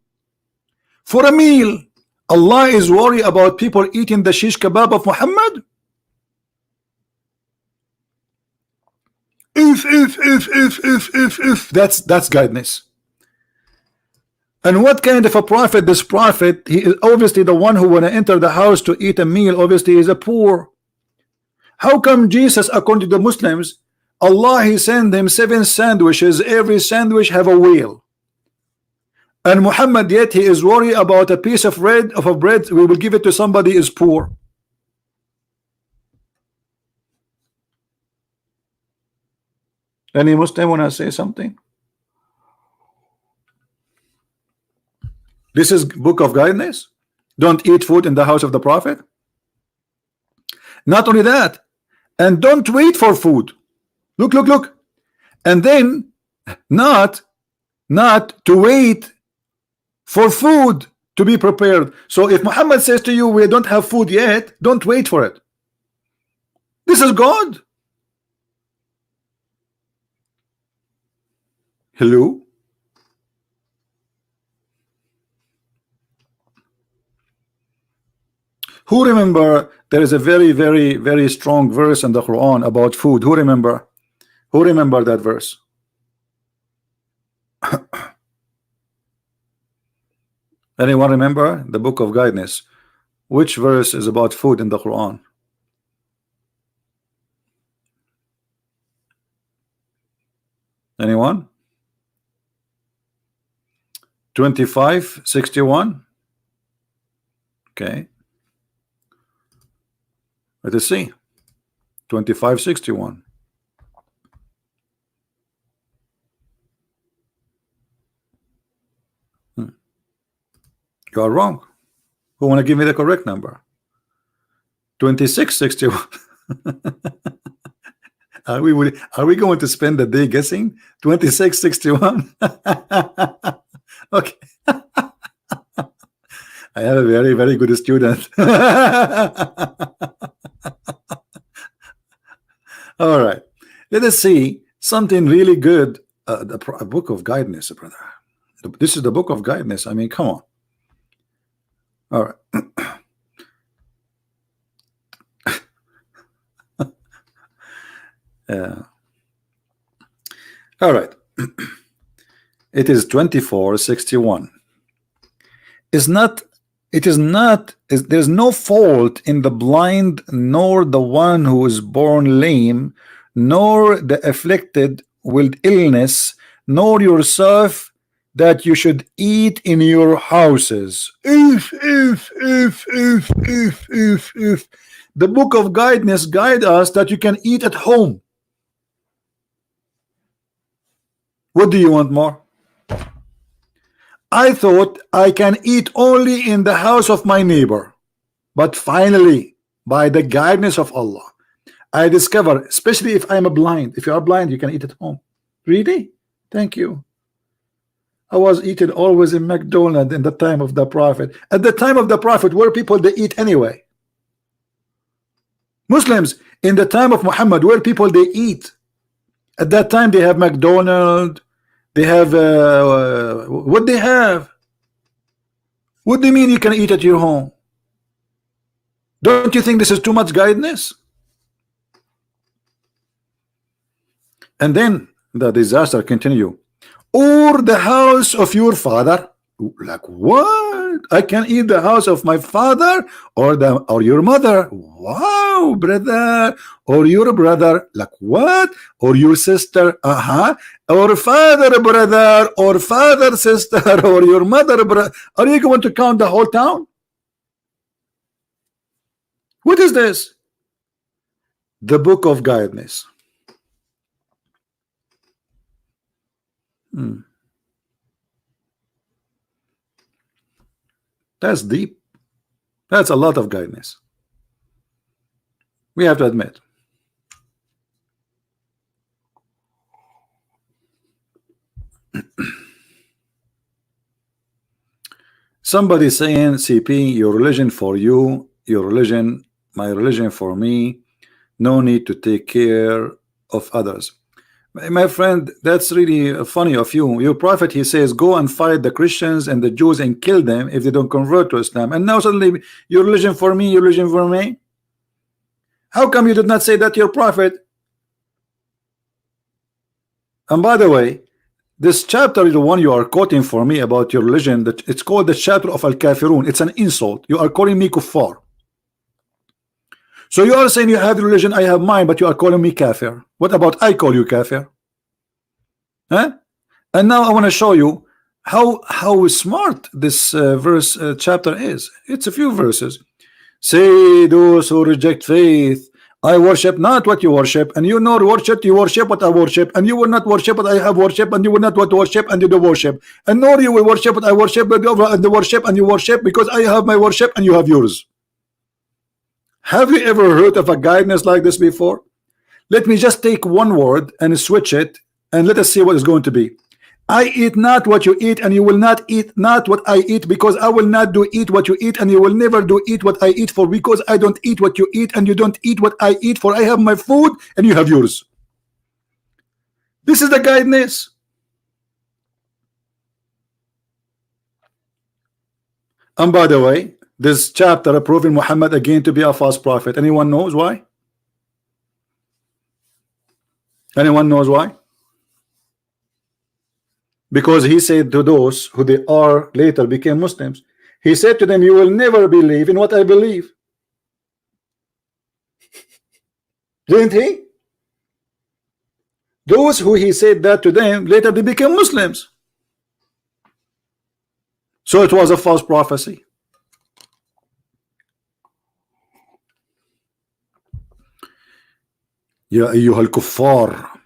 Speaker 1: for a meal. Allah is worried about people eating the shish kebab of Muhammad. If that's guidance. And what kind of a prophet? This prophet, he is obviously the one who, when I enter the house to eat a meal, obviously is a poor. How come Jesus, according to the Muslims, Allah, he sent him 7 sandwiches, every sandwich have a wheel, and Muhammad, yet he is worried about a piece of bread, we will give it to somebody is poor. Any Muslim want to say something? This is book of guidance. Don't eat food in the house of the prophet. Not only that, and don't wait for food. Look. And then not to wait for food to be prepared. So if Muhammad says to you, we don't have food yet, don't wait for it. This is God. Hello? Who remember there is a very strong verse in the Quran about food? Who remember? Who remember that verse? Anyone remember the book of guidance? Which verse is about food in the Quran? Anyone? 25:61. Okay. Let us see. 25:61. You are wrong. Who want to give me the correct number? 26:61. Are we going to spend the day guessing? 26:61. Okay. I have a very good student. All right. Let us see something really good. A book of guidance, brother. This is the book of guidance. I mean, come on. All right. All right. It is 24:61. There's no fault in the blind, nor the one who is born lame, nor the afflicted with illness, nor yourself, that you should eat in your houses. If the book of guidance guide us that you can eat at home. What do you want more? I thought I can eat only in the house of my neighbor, but finally, by the guidance of Allah, I discover, especially if I'm a blind, if you are blind, you can eat at home. Really? Thank you. I was eating always in McDonald's in the time of the Prophet. At the time of the Prophet, where people they eat anyway? Muslims in the time of Muhammad, where people they eat? At that time they have McDonald's. They have what they have. What do you mean you can eat at your home? Don't you think this is too much guidance? And then the disaster continue. Or the house of your father. Like what? I can eat the house of my father or your mother. Wow, brother. Or your brother. Like what? Or your sister. Or father brother, or father sister, or your mother brother. Are you going to count the whole town? What is this? The book of guidance. That's deep. That's a lot of guidance. We have to admit. Somebody saying, CP, your religion for you, your religion, my religion for me. No need to take care of others. My friend, that's really funny of you. Your prophet, he says, go and fight the Christians and the Jews and kill them if they don't convert to Islam. And now suddenly, your religion for me, your religion for me. How come you did not say that to your prophet? And by the way, this chapter, the one you are quoting for me about your religion, that it's called the chapter of Al-Kafirun. It's an insult. You are calling me kuffar. So you are saying you have the religion, I have mine, but you are calling me kafir. What about I call you kafir? Huh? And now I want to show you how smart this chapter is. It's a few verses. Say those who reject faith, I worship not what you worship, and you nor worship you worship what I worship, and you will not worship what I have worship, and you will not what worship, and you do worship, and nor you will worship what I worship, but the worship and you worship, because I have my worship and you have yours. Have you ever heard of a guidance like this before? Let me just take one word and switch it, and let us see what is going to be. I eat not what you eat, and you will not eat not what I eat, because I will not do eat what you eat, and you will never do eat what I eat, for because I don't eat what you eat, and you don't eat what I eat, for I have my food and you have yours. This is the guidance. And by the way, this chapter proving Muhammad again to be a false prophet. Anyone knows why? Anyone knows why? Because he said to those who they are later became Muslims, he said to them, you will never believe in what I believe. Didn't he? Those who he said that to them, later they became Muslims. So it was a false prophecy. يا أيها الكفار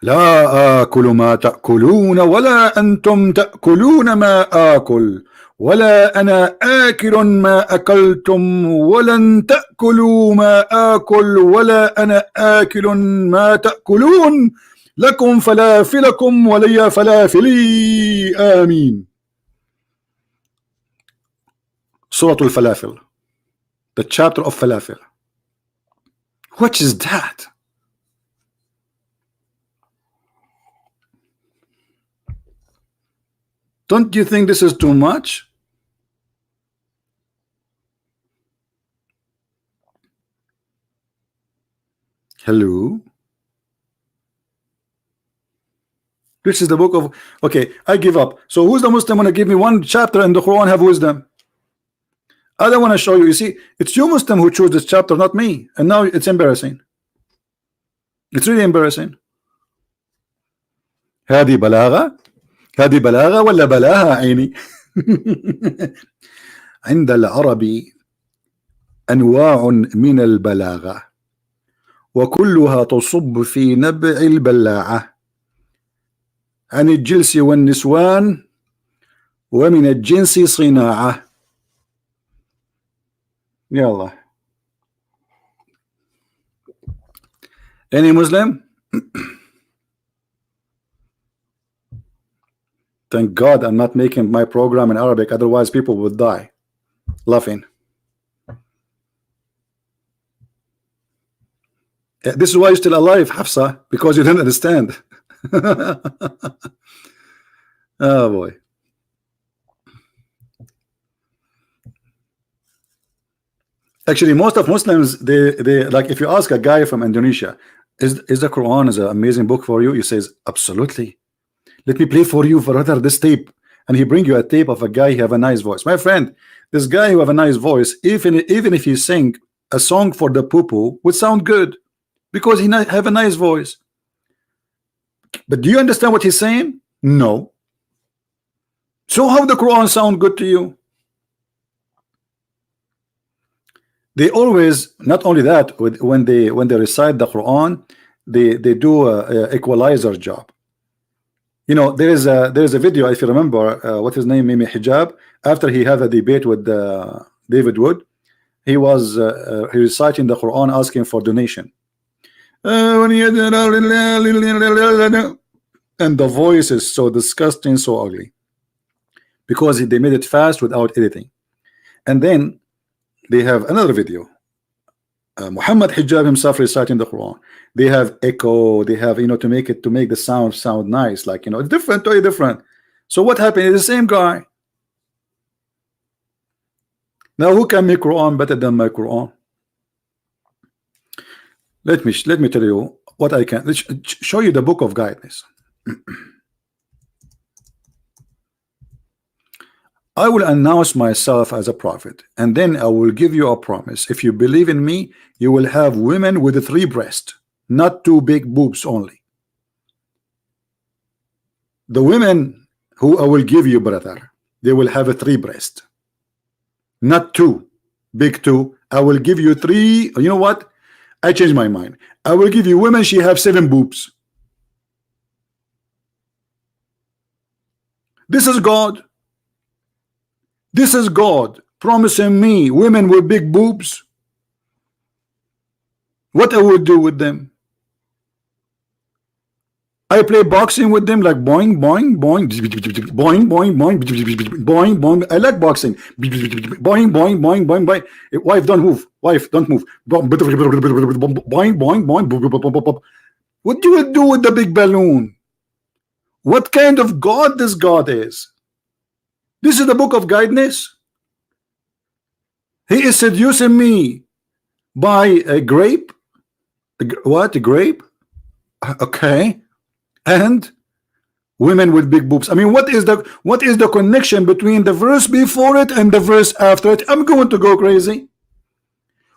Speaker 1: لا آكل ما تأكلون ولا أنتم تأكلون ما آكل ولا أنا آكل ما أكلتم ولن تأكلوا ما آكل ولا أنا آكل ما تأكلون لكم فلافلكم ولي فلافلي آمين. Surah Al-Falafel, the chapter of Falafel. What is that? Don't you think this is too much? Hello? This is the book of... Okay, I give up. So who's the Muslim want to give me one chapter in the Quran have wisdom? I don't want to show you. You see, it's you Muslim who chose this chapter, not me. And now it's embarrassing. It's really embarrassing. هذه بلاغة؟ هذه بلاغة ولا بلاها عيني؟ عند العرب أنواع من البلاغة وكلها تصب في نبع البلاعة عن الجلس والنسوان ومن الجنس صناعة. يلا. Any Muslim? Thank God I'm not making my program in Arabic, otherwise people would die laughing. This is why you're still alive, Hafsa, because you didn't understand. Oh boy. Actually, most of Muslims, they like, if you ask a guy from Indonesia, is the Quran is an amazing book for you? He says, absolutely. Let me play for you for rather this tape. And he bring you a tape of a guy who have a nice voice. My friend, this guy who have a nice voice, even if he sing a song for the poo-poo, would sound good because he have a nice voice. But do you understand what he's saying? No. So how the Quran sound good to you? They always, not only that, when they recite the Quran, they do a equalizer job. You know, there is a video, if you remember, what his name, Mimi Hijab, after he had a debate with David Wood, he was he reciting the Quran asking for donation. And the voice is so disgusting, so ugly, because they made it fast without editing. And then they have another video, Muhammad Hijab himself reciting the Quran. They have echo, they have, you know, to make the sound nice, like, you know, different, totally different. So what happened? It's the same guy. Now who can make Quran better than my Quran? Let me tell you what I can. Let's show you the book of guidance. I will announce myself as a prophet, and then I will give you a promise. If you believe in me, you will have women with 3 breasts, not 2 big boobs only. The women who I will give you, brother, they will have a 3 breast, not 2 big 2. I will give you 3. You know what? I changed my mind. I will give you women, she have 7 boobs. This is God. This is God promising me women with big boobs. What I will do with them? I play boxing with them, like boing, boing, boing, boing, boing, boing, boing, boing. I like boxing. Boing, boing, boing, boing, boing. Wife, don't move. Wife, don't move. Boing, boing, boing. What do you do with the big balloon? What kind of God this God is? This is the book of guidance. He is seducing me by a grape. What? A grape? Okay. And women with big boobs. I mean, what is the connection between the verse before it and the verse after it? I'm going to go crazy.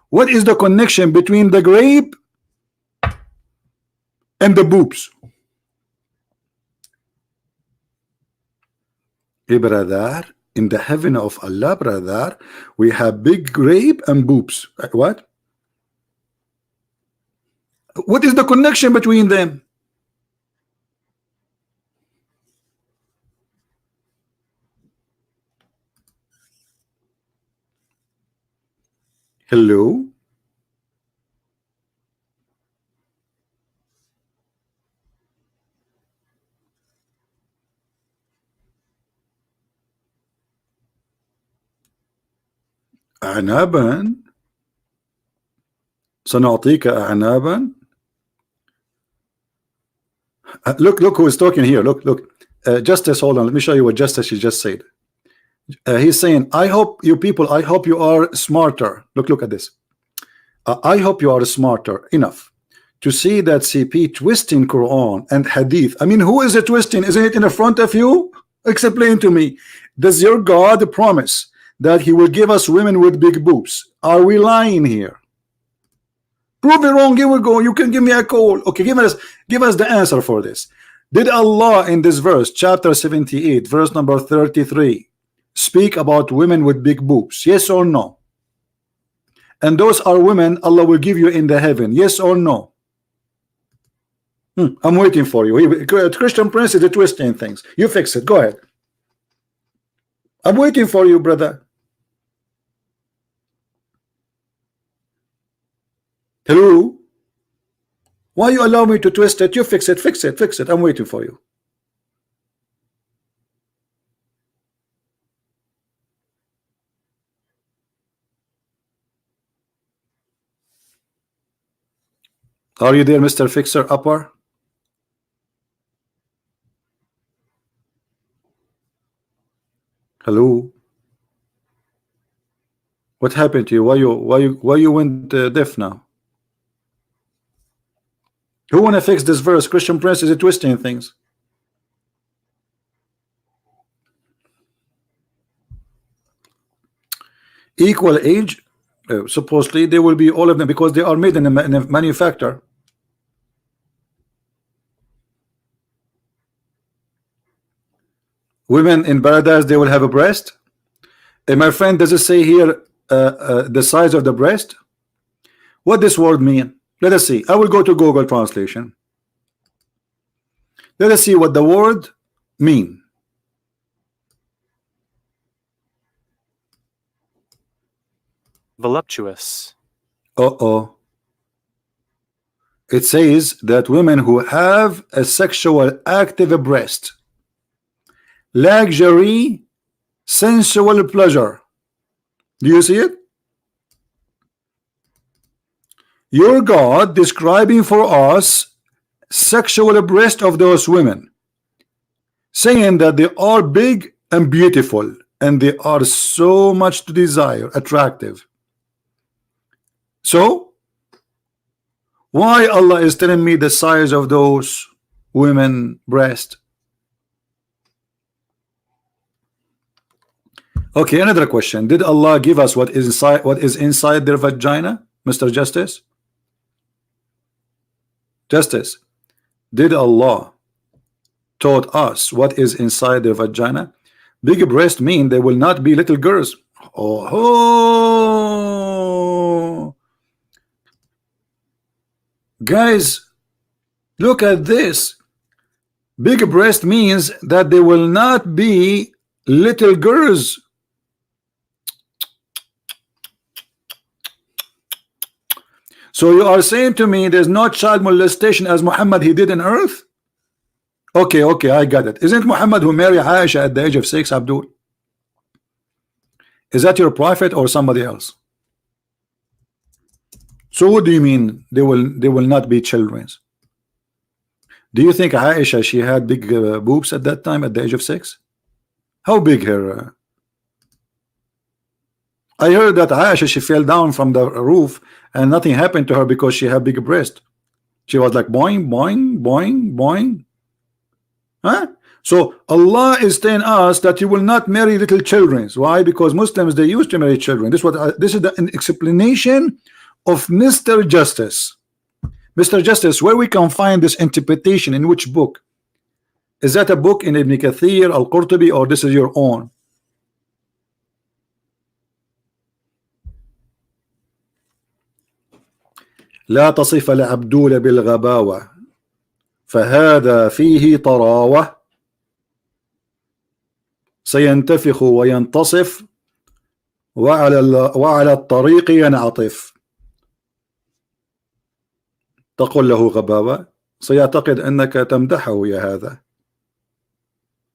Speaker 1: What is the connection between the grape and the boobs? Hey, brother, in the heaven of Allah, brother, we have big grape and boobs. What? What is the connection between them? Hello? أعنابا سنعطيك أعنابا. Look who is talking here. Look. Justice, hold on. Let me show you what Justice he just said. He's saying, I hope you people, I hope you are smarter. Look at this. I hope you are smarter enough to see that CP twisting Quran and Hadith. I mean, who is it twisting? Isn't it in the front of you? Explain to me. Does your God promise that he will give us women with big boobs? Are we lying here? Prove me wrong. Here we go. You can give me a call. Okay, give us the answer for this. Did Allah in this verse, chapter 78, verse number 33, speak about women with big boobs? Yes or no? And those are women Allah will give you in the heaven. Yes or no? I'm waiting for you. Christian Prince is twisting things. You fix it. Go ahead. I'm waiting for you, brother. Hello? Why you allow me to twist it? You fix it, fix it, fix it. I'm waiting for you. Are you there, Mr. Fixer Upper? Hello? What happened to you? Why you went deaf now? Who wanna fix this verse? Christian Prince is twisting things. Equal age, supposedly they will be all of them because they are made in a manufacturer. Women in paradise, they will have a breast. My friend, does it say here the size of the breast? What this word mean? Let us see. I will go to Google translation. Let us see what the word mean?
Speaker 2: Voluptuous.
Speaker 1: Uh-oh. It says that women who have a sexual active breast, luxury, sensual pleasure. Do you see it? Your God describing for us sexual breast of those women, saying that they are big and beautiful and they are so much to desire, attractive. So why Allah is telling me the size of those women breast? Okay, another question. Did Allah give us what is inside their vagina, Mr. Justice? Justice, did Allah taught us what is inside their vagina? Big breast mean they will not be little girls. Oh, guys, look at this. Big breast means that they will not be little girls. So you are saying to me there's no child molestation as Muhammad he did in earth? Okay, I got it. Isn't Muhammad who married Aisha at the age of 6, Abdul? Is that your prophet or somebody else? So what do you mean they will not be children? Do you think Aisha she had big boobs at that time at the age of 6? How big her? I heard that Aisha she fell down from the roof and nothing happened to her because she had big breast. She was like boing, boing, boing, boing. Huh? So Allah is telling us that you will not marry little children. Why? Because Muslims they used to marry children. This is the explanation of Mr. Justice. Mr. Justice, where we can find this interpretation in which book? Is that a book in Ibn Kathir, Al-Qurtubi, or this is your own? لا تصف العبدول بالغباوة فهذا فيه طراوة سينتفخ وينتصف وعلى الطريق ينعطف. تقول له غباوة سيعتقد أنك تمدحه يا هذا.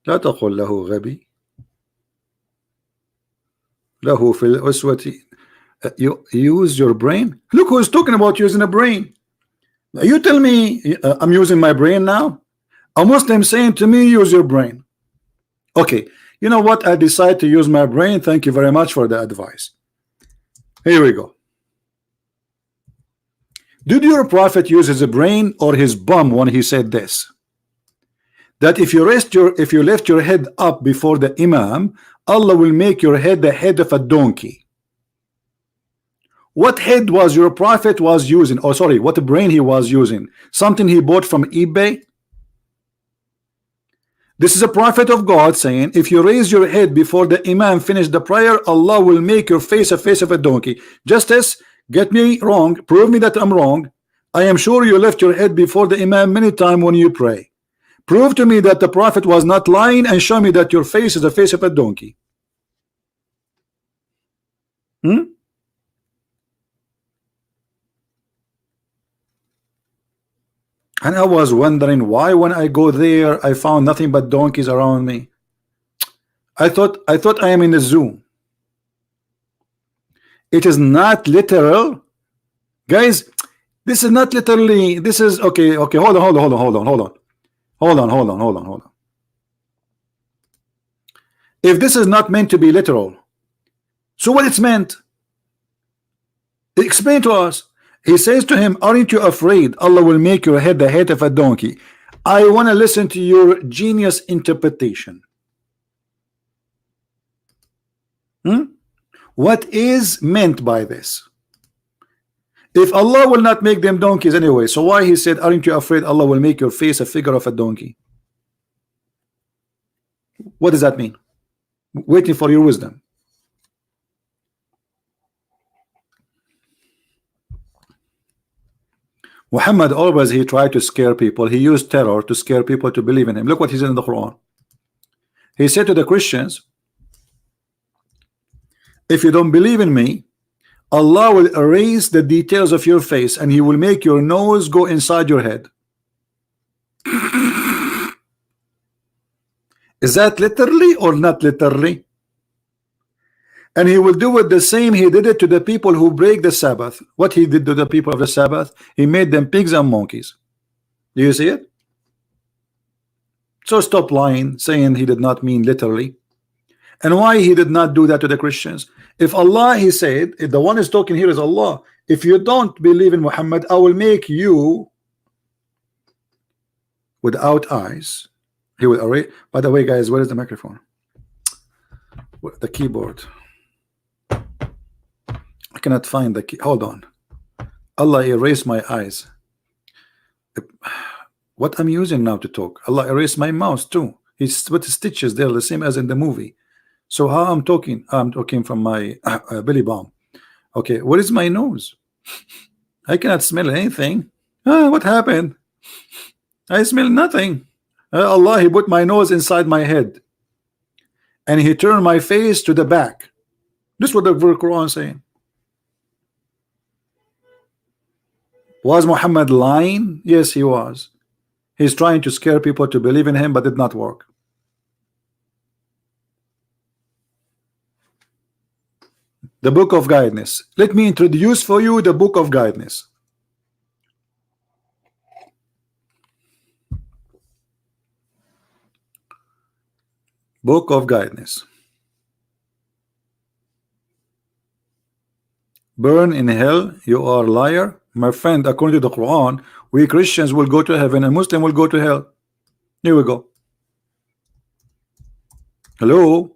Speaker 1: لا تقول له غبي. له في الأسوة. You use your brain. Look who's talking about using a brain. You tell me I'm using my brain now. A Muslim saying to me use your brain. Okay, you know what, I decide to use my brain. Thank you very much for the advice. Here we go. Did your prophet use his brain or his bum when he said this? That if you lift your head up before the Imam, Allah will make your head the head of a donkey. What head was your prophet was using? Oh, sorry, what brain he was using? Something he bought from eBay? This is a prophet of God saying, if you raise your head before the Imam finish the prayer, Allah will make your face of a donkey. Justice, get me wrong, prove me that I'm wrong. I am sure you lift your head before the Imam many times when you pray. Prove to me that the prophet was not lying and show me that your face is the face of a donkey. And I was wondering why when I go there I found nothing but donkeys around me. I thought I am in a zoo. It is not literal, guys. This is not literally. This is okay. Hold on. If this is not meant to be literal, so what it's meant? Explain to us. He says to him, aren't you afraid Allah will make your head the head of a donkey? I want to listen to your genius interpretation. What is meant by this? If Allah will not make them donkeys anyway, so why he said, aren't you afraid Allah will make your face a figure of a donkey? What does that mean? Waiting for your wisdom. Muhammad always he tried to scare people. He used terror to scare people to believe in him. Look what he said in the Quran. He said to the Christians, if you don't believe in me, Allah will erase the details of your face and He will make your nose go inside your head. Is that literally or not literally? And He will do it the same He did it to the people who break the Sabbath. What He did to the people of the Sabbath, He made them pigs and monkeys. Do you see it? So stop lying, saying He did not mean literally. And why He did not do that to the Christians? If Allah, He said, if the one is talking here is Allah, if you don't believe in Muhammad, I will make you without eyes. He will erase. By the way, guys, where is the microphone? The keyboard. I cannot find the key. Hold on. Allah erased my eyes. What I'm using now to talk. Allah erased my mouse too. He's with the stitches. They're the same as in the movie. So how I'm talking from my belly bump. Okay, what is my nose? I cannot smell anything. What happened? I smell nothing. Allah, He put my nose inside my head and He turned my face to the back. This is what the Quran is saying. Was Muhammad lying? Yes, he was. He's trying to scare people to believe in him, but it did not work. The book of guidance. Let me introduce for you the book of guidance. Book of guidance. Burn in hell, you are a liar. My friend, according to the Quran, we Christians will go to heaven and Muslim will go to hell. Here we go. Hello.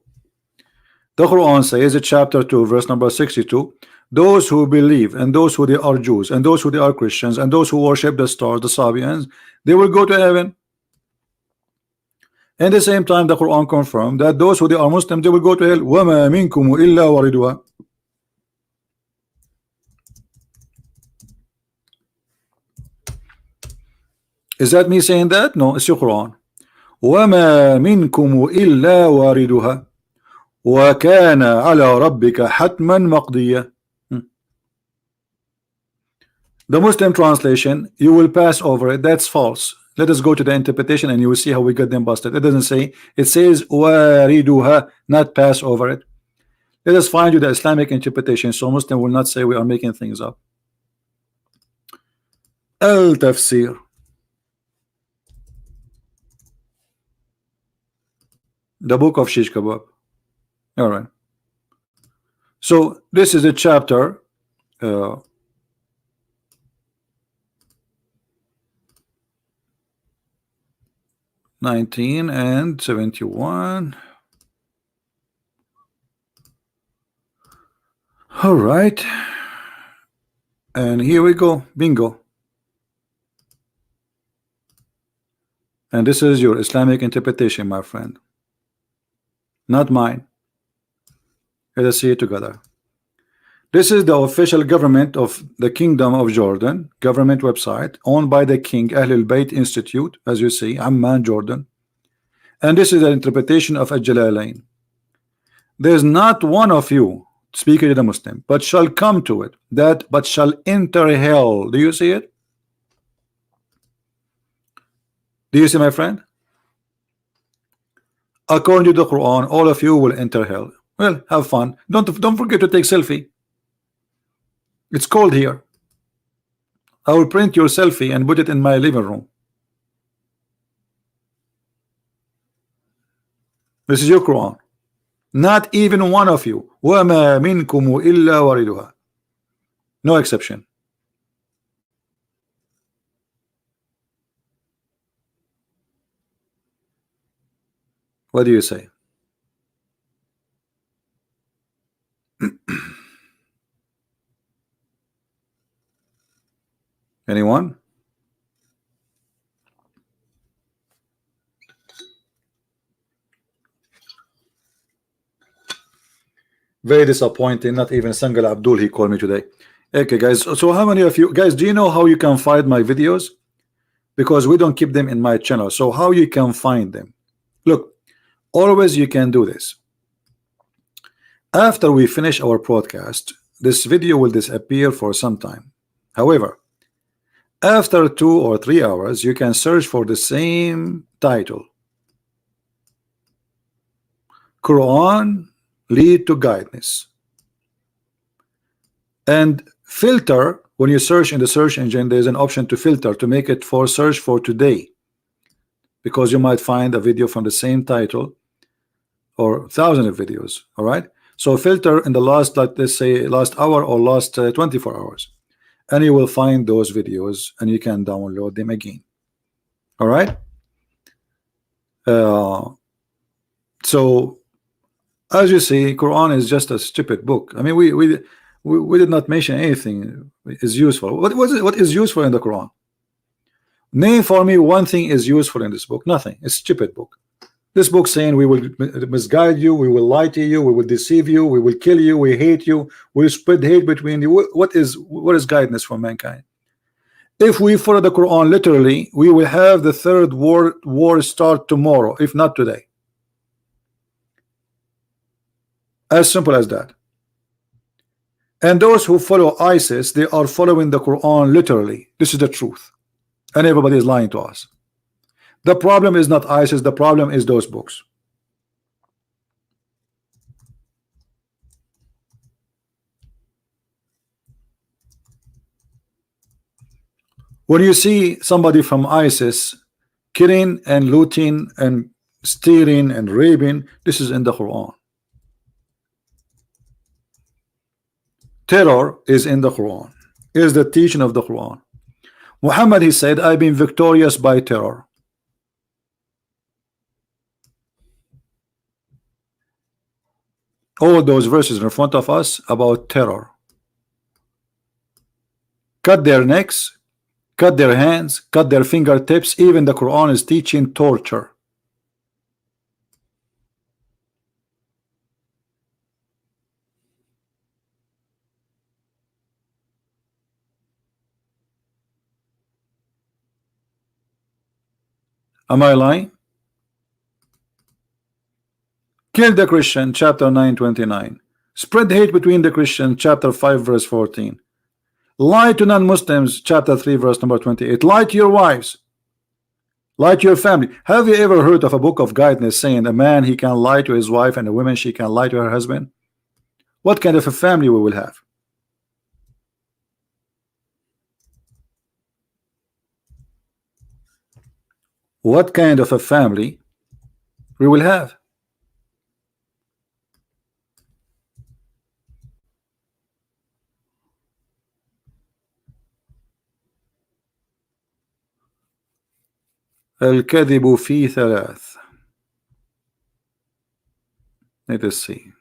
Speaker 1: The Quran says, chapter 2, verse number 62, those who believe and those who they are Jews and those who they are Christians and those who worship the stars, the Sabians, they will go to heaven. At the same time, the Quran confirmed that those who they are Muslims, they will go to hell. وَمَا مِنْكُمُ إِلَّا وَارِدُهَا. Is that me saying that? No, it's your Quran. وَمَا مِنْكُمُ إِلَّا وَارِدُهَا وَكَانَ عَلَى رَبِّكَ حَتْمًا مَقْضِيًّا. The Muslim translation, you will pass over it. That's false. Let us go to the interpretation and you will see how we get them busted. It doesn't say, it says وَارِدُهَا, not pass over it. Let us find you the Islamic interpretation so Muslim will not say we are making things up. Al-Tafsir. The book of Shish Kebab. All right. So this is a chapter 19 and 71. All right. And here we go. Bingo. And this is your Islamic interpretation, my friend. Not mine. Let us see it together. This is the official government of the Kingdom of Jordan, government website owned by the King Ahlul Bayt Institute, as you see, Amman, Jordan. And this is the interpretation of Al-Jalalain. There is not one of you, speaking to the Muslim, but shall come to it, that but shall enter hell. Do you see it? Do you see, my friend? According to the Quran, all of you will enter hell. Well, have fun. Don't forget to take selfie. It's cold here. I will print your selfie and put it in my living room. This is your Quran. Not even one of you. وَمَا مِنْكُمُ إِلَّا وَارِدُهَا. No exception. What do you say? Anyone? Very disappointing. Not even Sangal Abdul, he called me today. Okay, guys. So how many of you guys, do you know how you can find my videos? Because we don't keep them in my channel. So how you can find them? Look, Always you can do this. After we finish our broadcast, this video will disappear for some time. However, after 2 or 3 hours, you can search for the same title, Quran lead to guidance, and filter. When you search in the search engine, there's an option to filter, to make it for search for today, because you might find a video from the same title or thousands of videos. All right, so filter in the last, like let's say last hour or last 24 hours, and you will find those videos and you can download them again. All right, so as you see, Quran is just a stupid book. I mean, we did not mention anything is useful. What is useful in the Quran? Name for me one thing is useful in this book. Nothing. It's a stupid book. This book saying we will misguide you, we will lie to you, we will deceive you, we will kill you, we hate you, we spread hate between you. What is guidance for mankind? If we follow the Quran literally, we will have the third world war start tomorrow, if not today. As simple as that. And those who follow ISIS, they are following the Quran literally. This is the truth, and everybody is lying to us. The problem is not ISIS, the problem is those books. When you see somebody from ISIS killing and looting and stealing and raping, this is in the Quran. Terror is in the Quran, is the teaching of the Quran. Muhammad, he said, I've been victorious by terror. All those verses in front of us about terror. Cut their necks, cut their hands, cut their fingertips. Even the Quran is teaching torture. Am I lying? Kill the Christian, chapter 9:29. Spread hate between the Christian, chapter 5 verse 14. Lie to non-Muslims, chapter 3 verse number 28. Lie to your wives, lie to your family. Have you ever heard of a book of guidance saying a man he can lie to his wife and a woman she can lie to her husband? What kind of a family we will have? What kind of a family we will have? الكذب في ثلاث. Let us see.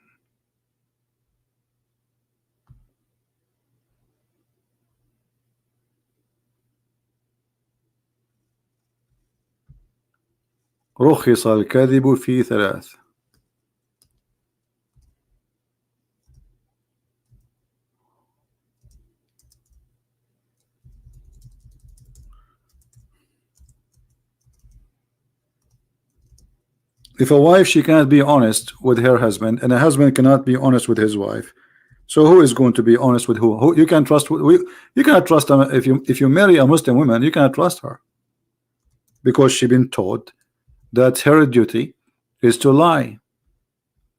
Speaker 1: رخص الكذب في ثلاث. If a wife, she cannot be honest with her husband, and a husband cannot be honest with his wife, so who is going to be honest with who? Who you can trust? You cannot trust them. If you marry a Muslim woman, you cannot trust her, because she's been taught that her duty is to lie.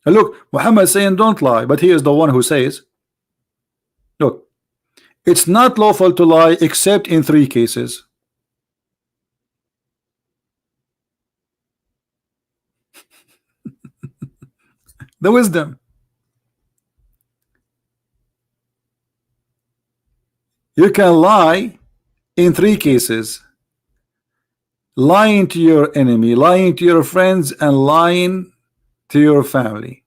Speaker 1: And look, Muhammad is saying don't lie, but he is the one who says, look, it's not lawful to lie except in 3 cases. The wisdom. You can lie in 3 cases: lying to your enemy, lying to your friends, and lying to your family.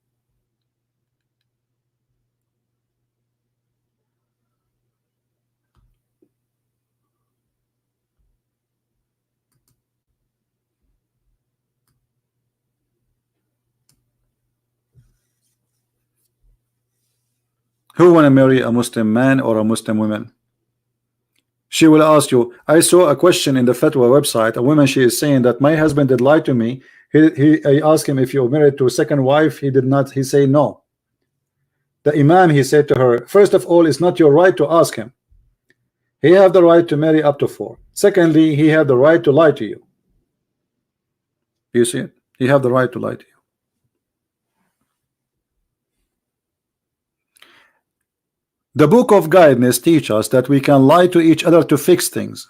Speaker 1: Who want to marry a Muslim man or a Muslim woman? She will ask you, I saw a question in the fatwa website, a woman, she is saying that my husband did lie to me, He asked him, if you're married to a second wife, he did not. He said no. The Imam, he said to her, first of all, it's not your right to ask him. He have the right to marry up to 4. Secondly, he have the right to lie to you. You see it? He have the right to lie to you. The book of guidance teaches us that we can lie to each other to fix things.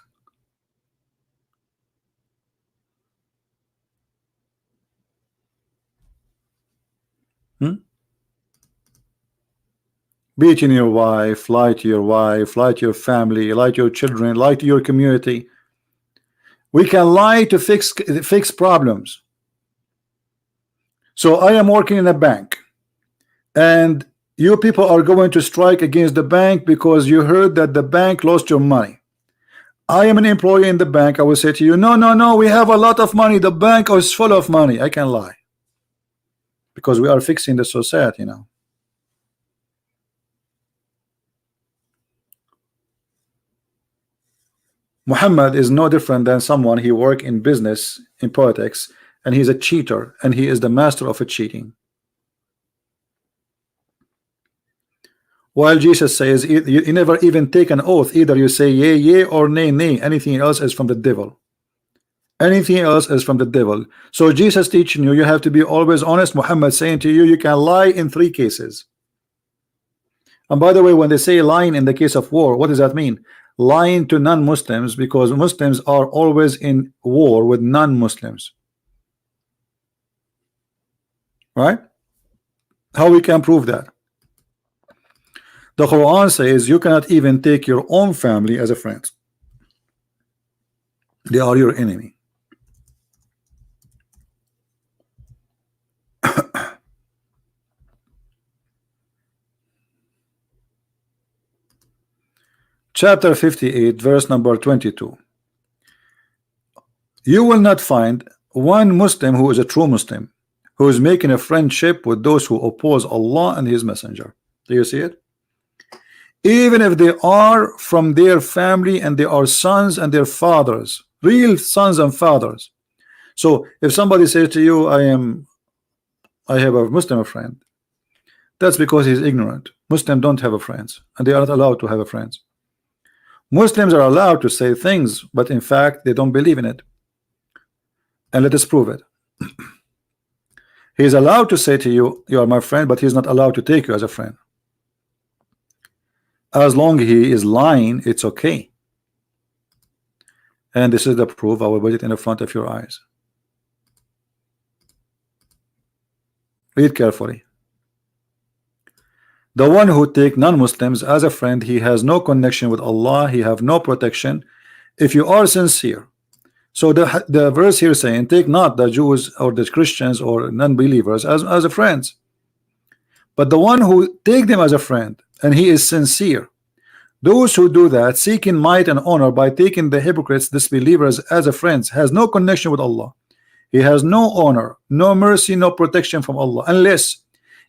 Speaker 1: Beating your wife, lie to your wife, lie to your family, lie to your children, lie to your community. We can lie to fix problems. So I am working in a bank, and you people are going to strike against the bank because you heard that the bank lost your money. I am an employee in the bank. I will say to you, no, no, no, we have a lot of money. The bank is full of money. I can lie because we are fixing the society now. Muhammad is no different than someone, he work in business, in politics, and he's a cheater, and he is the master of cheating. While Jesus says you never even take an oath, either you say yea, yea, or nay, nay. Anything else is from the devil. Anything else is from the devil. So Jesus teaching you, you have to be always honest. Muhammad saying to you, you can lie in 3 cases. And by the way, when they say lying in the case of war, what does that mean? Lying to non-Muslims, because Muslims are always in war with non-Muslims. Right? How we can prove that? The Quran says you cannot even take your own family as a friend. They are your enemy. Chapter 58, verse number 22. You will not find one Muslim who is a true Muslim who is making a friendship with those who oppose Allah and His Messenger. Do you see it? Even if they are from their family and they are sons and their fathers, real sons and fathers. So if somebody says to you, I have a Muslim friend, that's because he's ignorant. Muslims don't have a friends, and they are not allowed to have a friends. Muslims are allowed to say things, but in fact they don't believe in it. And let us prove it. He is allowed to say to you, you are my friend, but he's not allowed to take you as a friend. As long as he is lying, it's okay. And this is the proof. I will put it in the front of your eyes. Read carefully. The one who take non-Muslims as a friend, he has no connection with Allah, he have no protection if you are sincere. So the verse here saying, take not the Jews or the Christians or non-believers as a friends, but the one who take them as a friend and he is sincere. Those who do that, seeking might and honor by taking the hypocrites, disbelievers as a friends, has no connection with Allah. He has no honor, no mercy, no protection from Allah, unless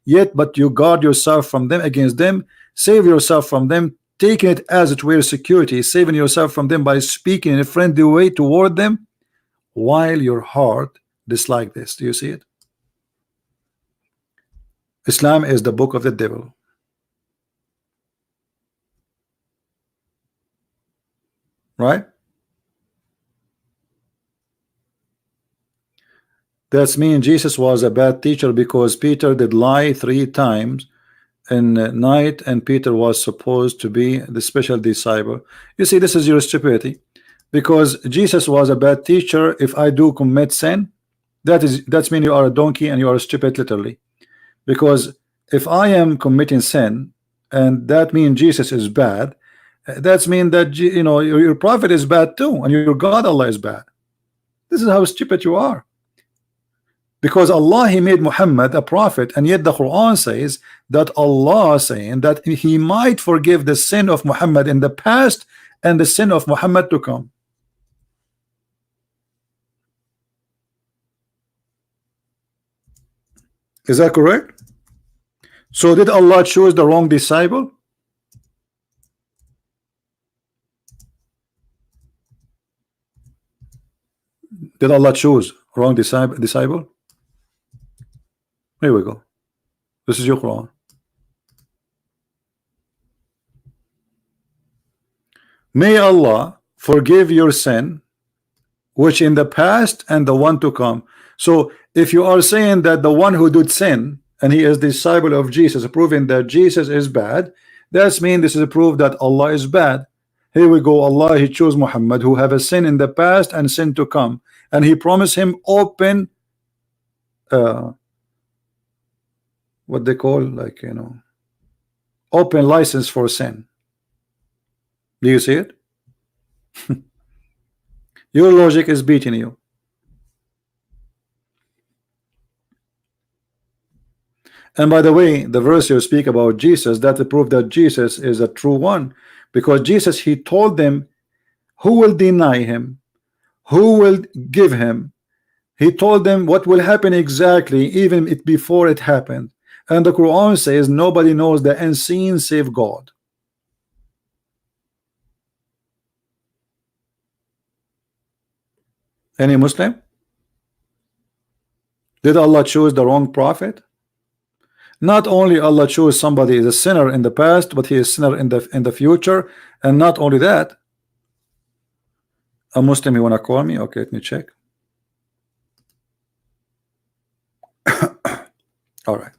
Speaker 1: yet but you guard yourself from them, against them, save yourself from them, taking it as it were security, saving yourself from them by speaking in a friendly way toward them, while your heart dislike this. Do you see it? Islam is the book of the devil. Right? That's mean Jesus was a bad teacher because Peter did lie 3 times in night, and Peter was supposed to be the special disciple. You see, this is your stupidity, because Jesus was a bad teacher. If I do commit sin, that's mean you are a donkey and you are stupid, literally. Because if I am committing sin, and that means Jesus is bad, that's mean that your prophet is bad too, and your God Allah is bad. This is how stupid you are. Because Allah, He made Muhammad a prophet, and yet the Quran says that Allah saying that He might forgive the sin of Muhammad in the past and the sin of Muhammad to come. Is that correct? So did Allah choose the wrong disciple? Did Allah choose Wrong disciple. Here we go. This is your Quran. May Allah forgive your sin, which in the past and the one to come. So if you are saying that the one who did sin and he is disciple of Jesus, proving that Jesus is bad, that's mean this is a proof that Allah is bad. Here we go. Allah, he chose Muhammad who have a sin in the past and sin to come, and he promised him open what they call, like, you know, open license for sin. Do you see it? Your logic is beating you. And by the way, the verse you speak about Jesus, that's a proof that Jesus is a true one, because Jesus, he told them who will deny him, who will give him. He told them what will happen exactly, even before it happened. And the Quran says nobody knows the unseen save God. Any Muslim? Did Allah choose the wrong prophet? Not only Allah chose somebody is a sinner in the past, but he is sinner in the future. And not only that, a Muslim, you wanna call me? Okay, let me check. All right.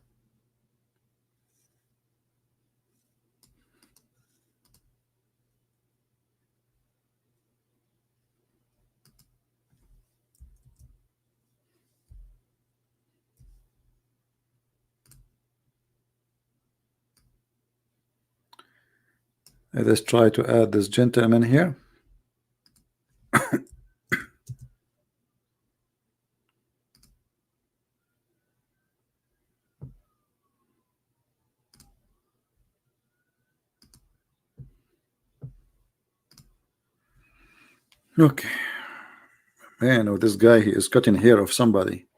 Speaker 1: Let's try to add this gentleman here. Okay. Man, oh, this guy, he is cutting hair of somebody.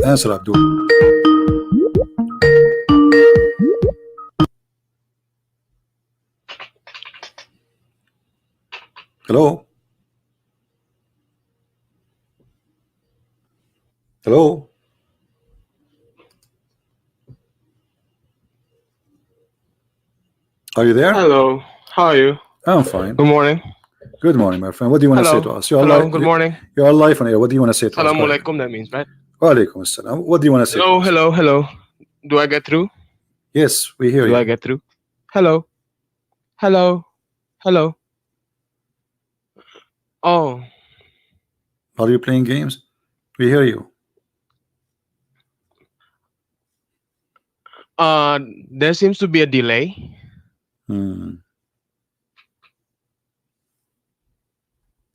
Speaker 1: Answer, Abdul. Hello? Hello? Are you there?
Speaker 2: Hello, how are you?
Speaker 1: I'm fine.
Speaker 2: Good morning.
Speaker 1: Good morning, my friend. What do you want to say to
Speaker 2: Hello.
Speaker 1: us? You're
Speaker 2: Hello, good morning.
Speaker 1: You're live on air. What do you want to say to us?
Speaker 2: Assalamu
Speaker 1: Go ahead.
Speaker 2: alaikum, that means, right?
Speaker 1: Wa alaikum assalam. What do you want to say to
Speaker 2: Hello,
Speaker 1: us?
Speaker 2: hello, hello. Do I get through?
Speaker 1: Yes, we hear
Speaker 2: Do
Speaker 1: you.
Speaker 2: I get through? Hello. Hello. Hello. Oh,
Speaker 1: Are you playing games? We hear you.
Speaker 2: there seems to be a delay.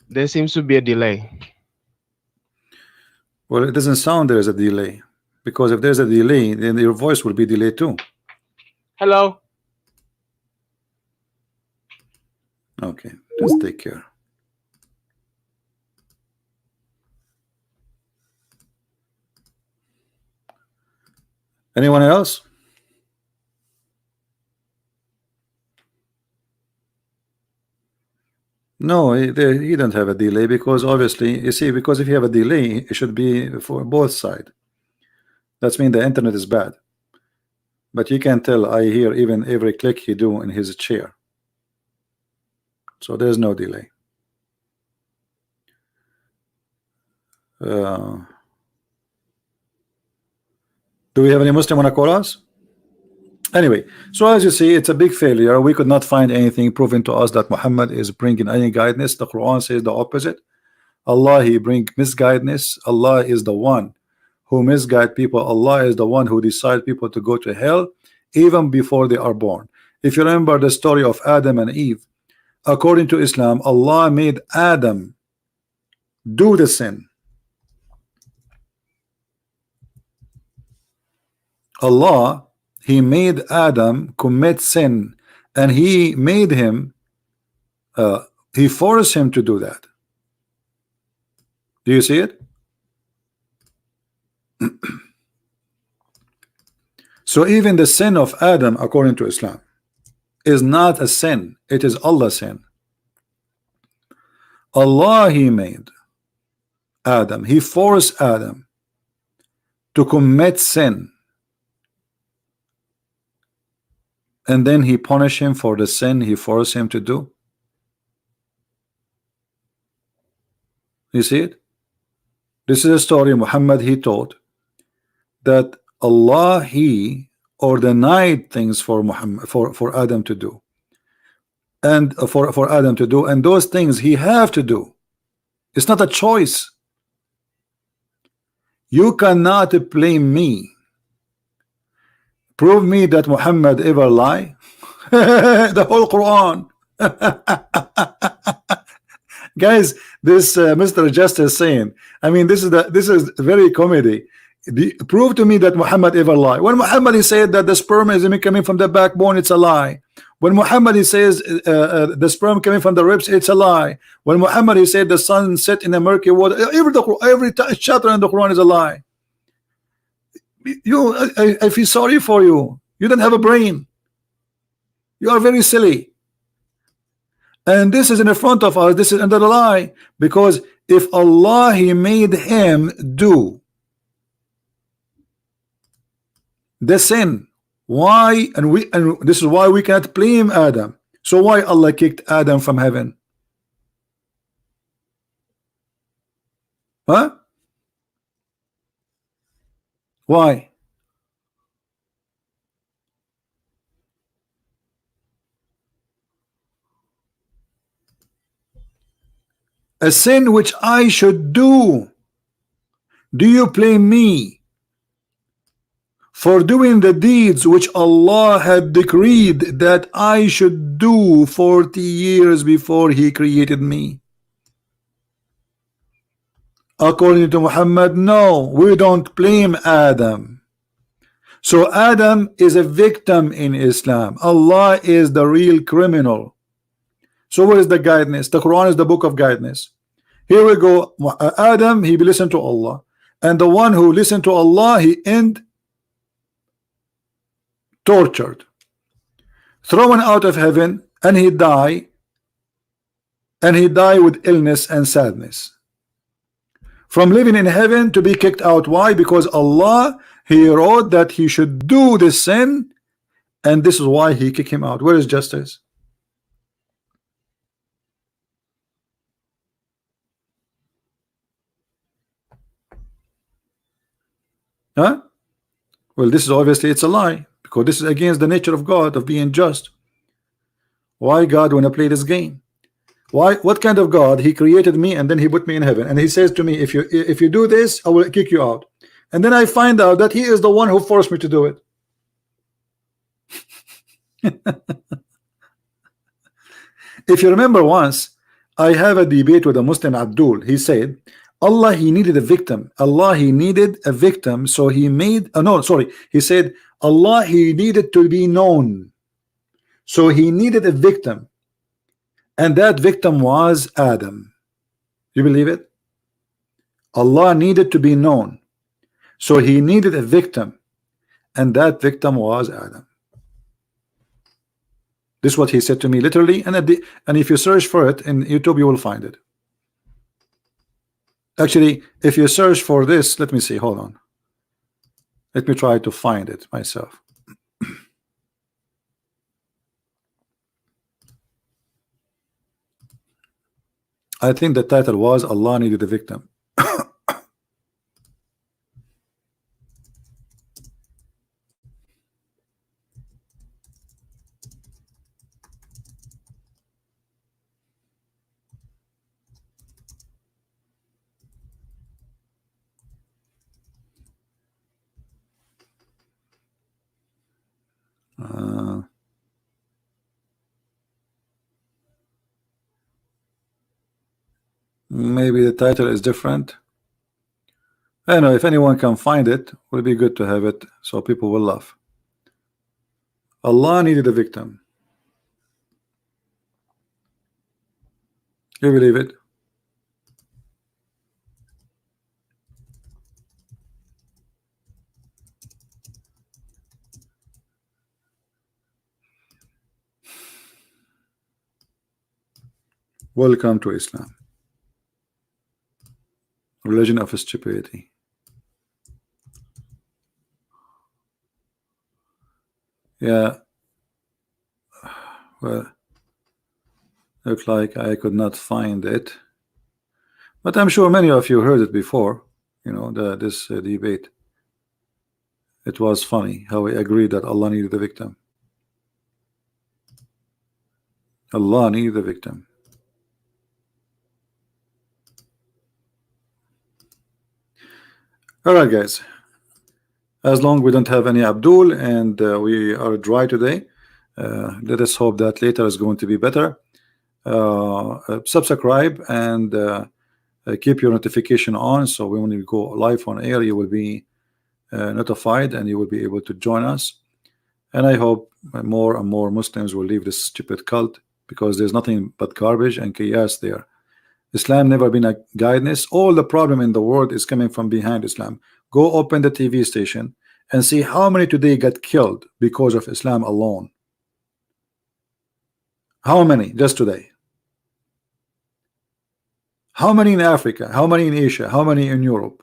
Speaker 2: There seems to be a delay.
Speaker 1: Well, it doesn't sound there is a delay, because if there's a delay, then your voice will be delayed too.
Speaker 2: Hello.
Speaker 1: Okay, just take care. Anyone else? No, he don't have a delay, because obviously, you see, because if you have a delay, it should be for both sides. That's mean the internet is bad. But you can tell I hear even every click he do in his chair. So there's no delay. Do we have any Muslim wanna call us? Anyway, so as you see, it's a big failure. We could not find anything proving to us that Muhammad is bringing any guidance. The Quran says the opposite. Allah, he bring misguidance. Allah is the one who misguide people. Allah is the one who decide people to go to hell even before they are born. If you remember the story of Adam and Eve, according to Islam, Allah made Adam do the sin. Allah, he made Adam commit sin, and he made him he forced him to do that. Do you see it? So even the sin of Adam, according to Islam, is not a sin. It is Allah's sin. Allah, he made Adam, he forced Adam to commit sin, and then he punished him for the sin he forced him to do. You see it? This is a story Muhammad he taught, that Allah he ordained things for Muhammad, for Adam to do, and for Adam to do, and those things he have to do. It's not a choice. You cannot blame me. Prove me that Muhammad ever lie. The whole Quran. Guys, this Mr. Justice saying, I mean, this is very comedy. Prove to me that Muhammad ever lie. When Muhammad he said that the sperm is coming from the backbone, it's a lie. When Muhammad he says the sperm coming from the ribs, it's a lie. When Muhammad he said the sun set in a murky water, every chapter in the Quran is a lie. I feel sorry for you. You don't have a brain. You are very silly. And this is in the front of us. This is under the lie, because if Allah he made him do the sin, why, and this is why we cannot blame Adam. So why Allah kicked Adam from heaven? Huh? Why? A sin which I should do. Do you blame me for doing the deeds which Allah had decreed that I should do 40 years before he created me? According to Muhammad, no, we don't blame Adam. So Adam is a victim in Islam. Allah is the real criminal. So what is the guidance? The Quran is the book of guidance. Here we go. Adam, he listened to Allah, and the one who listened to Allah, he end tortured, thrown out of heaven, and he die with illness and sadness, from living in heaven to be kicked out. Why? Because Allah he wrote that he should do the sin, and this is why he kicked him out. Where is justice? Huh? Well, this is obviously it's a lie, because this is against the nature of God of being just. Why God wanna play this game? Why? What kind of God? He created me and then he put me in heaven, and he says to me, if you do this, I will kick you out. And then I find out that he is the one who forced me to do it. If you remember, once I have a debate with a Muslim, Abdul. He said Allah he needed a victim. Allah he needed a victim, so he made no, sorry, he said Allah he needed to be known, so he needed a victim, and that victim was Adam. You believe it? Allah needed to be known, so he needed a victim, and that victim was Adam. This is what he said to me literally, and if you search for it in YouTube you will find it. Actually, if you search for this, let me see, hold on, let me try to find it myself. I think the title was Allah needed a victim. Maybe the title is different. I don't know, if anyone can find it, it would be good to have it so people will laugh. Allah needed a victim. You believe it? Welcome to Islam, religion of stupidity. Yeah, well, look like I could not find it, but I'm sure many of you heard it before. You know, this debate. It was funny how we agreed that Allah needed the victim. Allah needed the victim. All right, guys. As long we don't have any Abdul and we are dry today, let us hope that later is going to be better. Subscribe and keep your notification on, so when we go live on air, you will be notified and you will be able to join us. And I hope more and more Muslims will leave this stupid cult, because there's nothing but garbage and chaos there. Islam never been a guidance. All the problem in the world is coming from behind Islam. Go open the TV station and see how many today got killed because of Islam alone. How many just today? How many in Africa? How many in Asia? How many in Europe?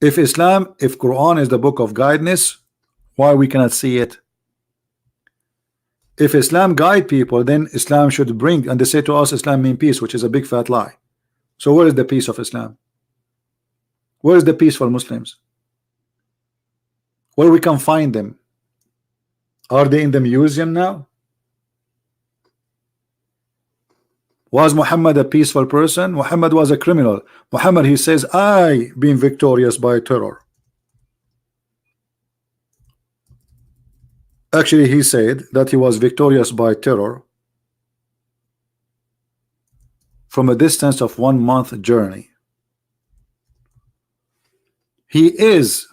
Speaker 1: If Quran is the book of guidance, why we cannot see it? If Islam guide people, then Islam should bring, and they say to us Islam means peace, which is a big fat lie. So where is the peace of Islam? Where is the peaceful Muslims? Where we can find them? Are they in the museum now? Was Muhammad a peaceful person? Muhammad was a criminal. Muhammad, he says, I been victorious by terror. Actually, he said that he was victorious by terror from a distance of 1 month journey. He is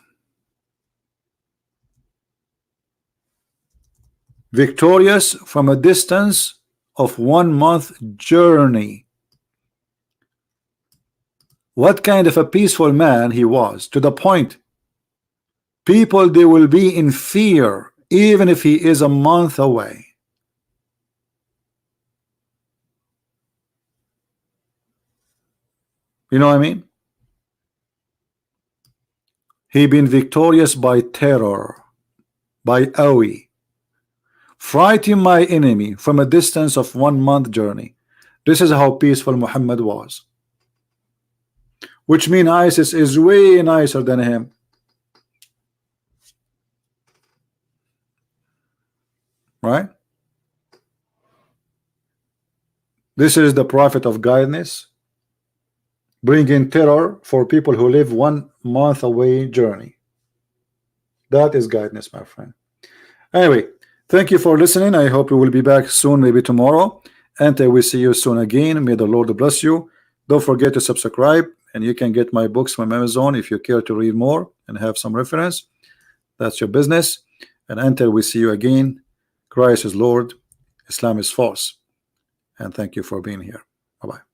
Speaker 1: victorious from a distance of 1 month journey. What kind of a peaceful man he was, to the point people, they will be in fear even if he is a month away. You know what I mean? He been victorious by terror, by awe. Frighten my enemy from a distance of 1 month journey. This is how peaceful Muhammad was. Which means ISIS is way nicer than him. Right? This is the prophet of guidance, bringing terror for people who live 1 month away journey. That is guidance, my friend. Anyway, thank you for listening. I hope we will be back soon, maybe tomorrow, and I will see you soon again. May the Lord bless you. Don't forget to subscribe, and you can get my books from Amazon if you care to read more and have some reference. That's your business. And until we see you again, Christ is Lord, Islam is false. And thank you for being here. Bye-bye.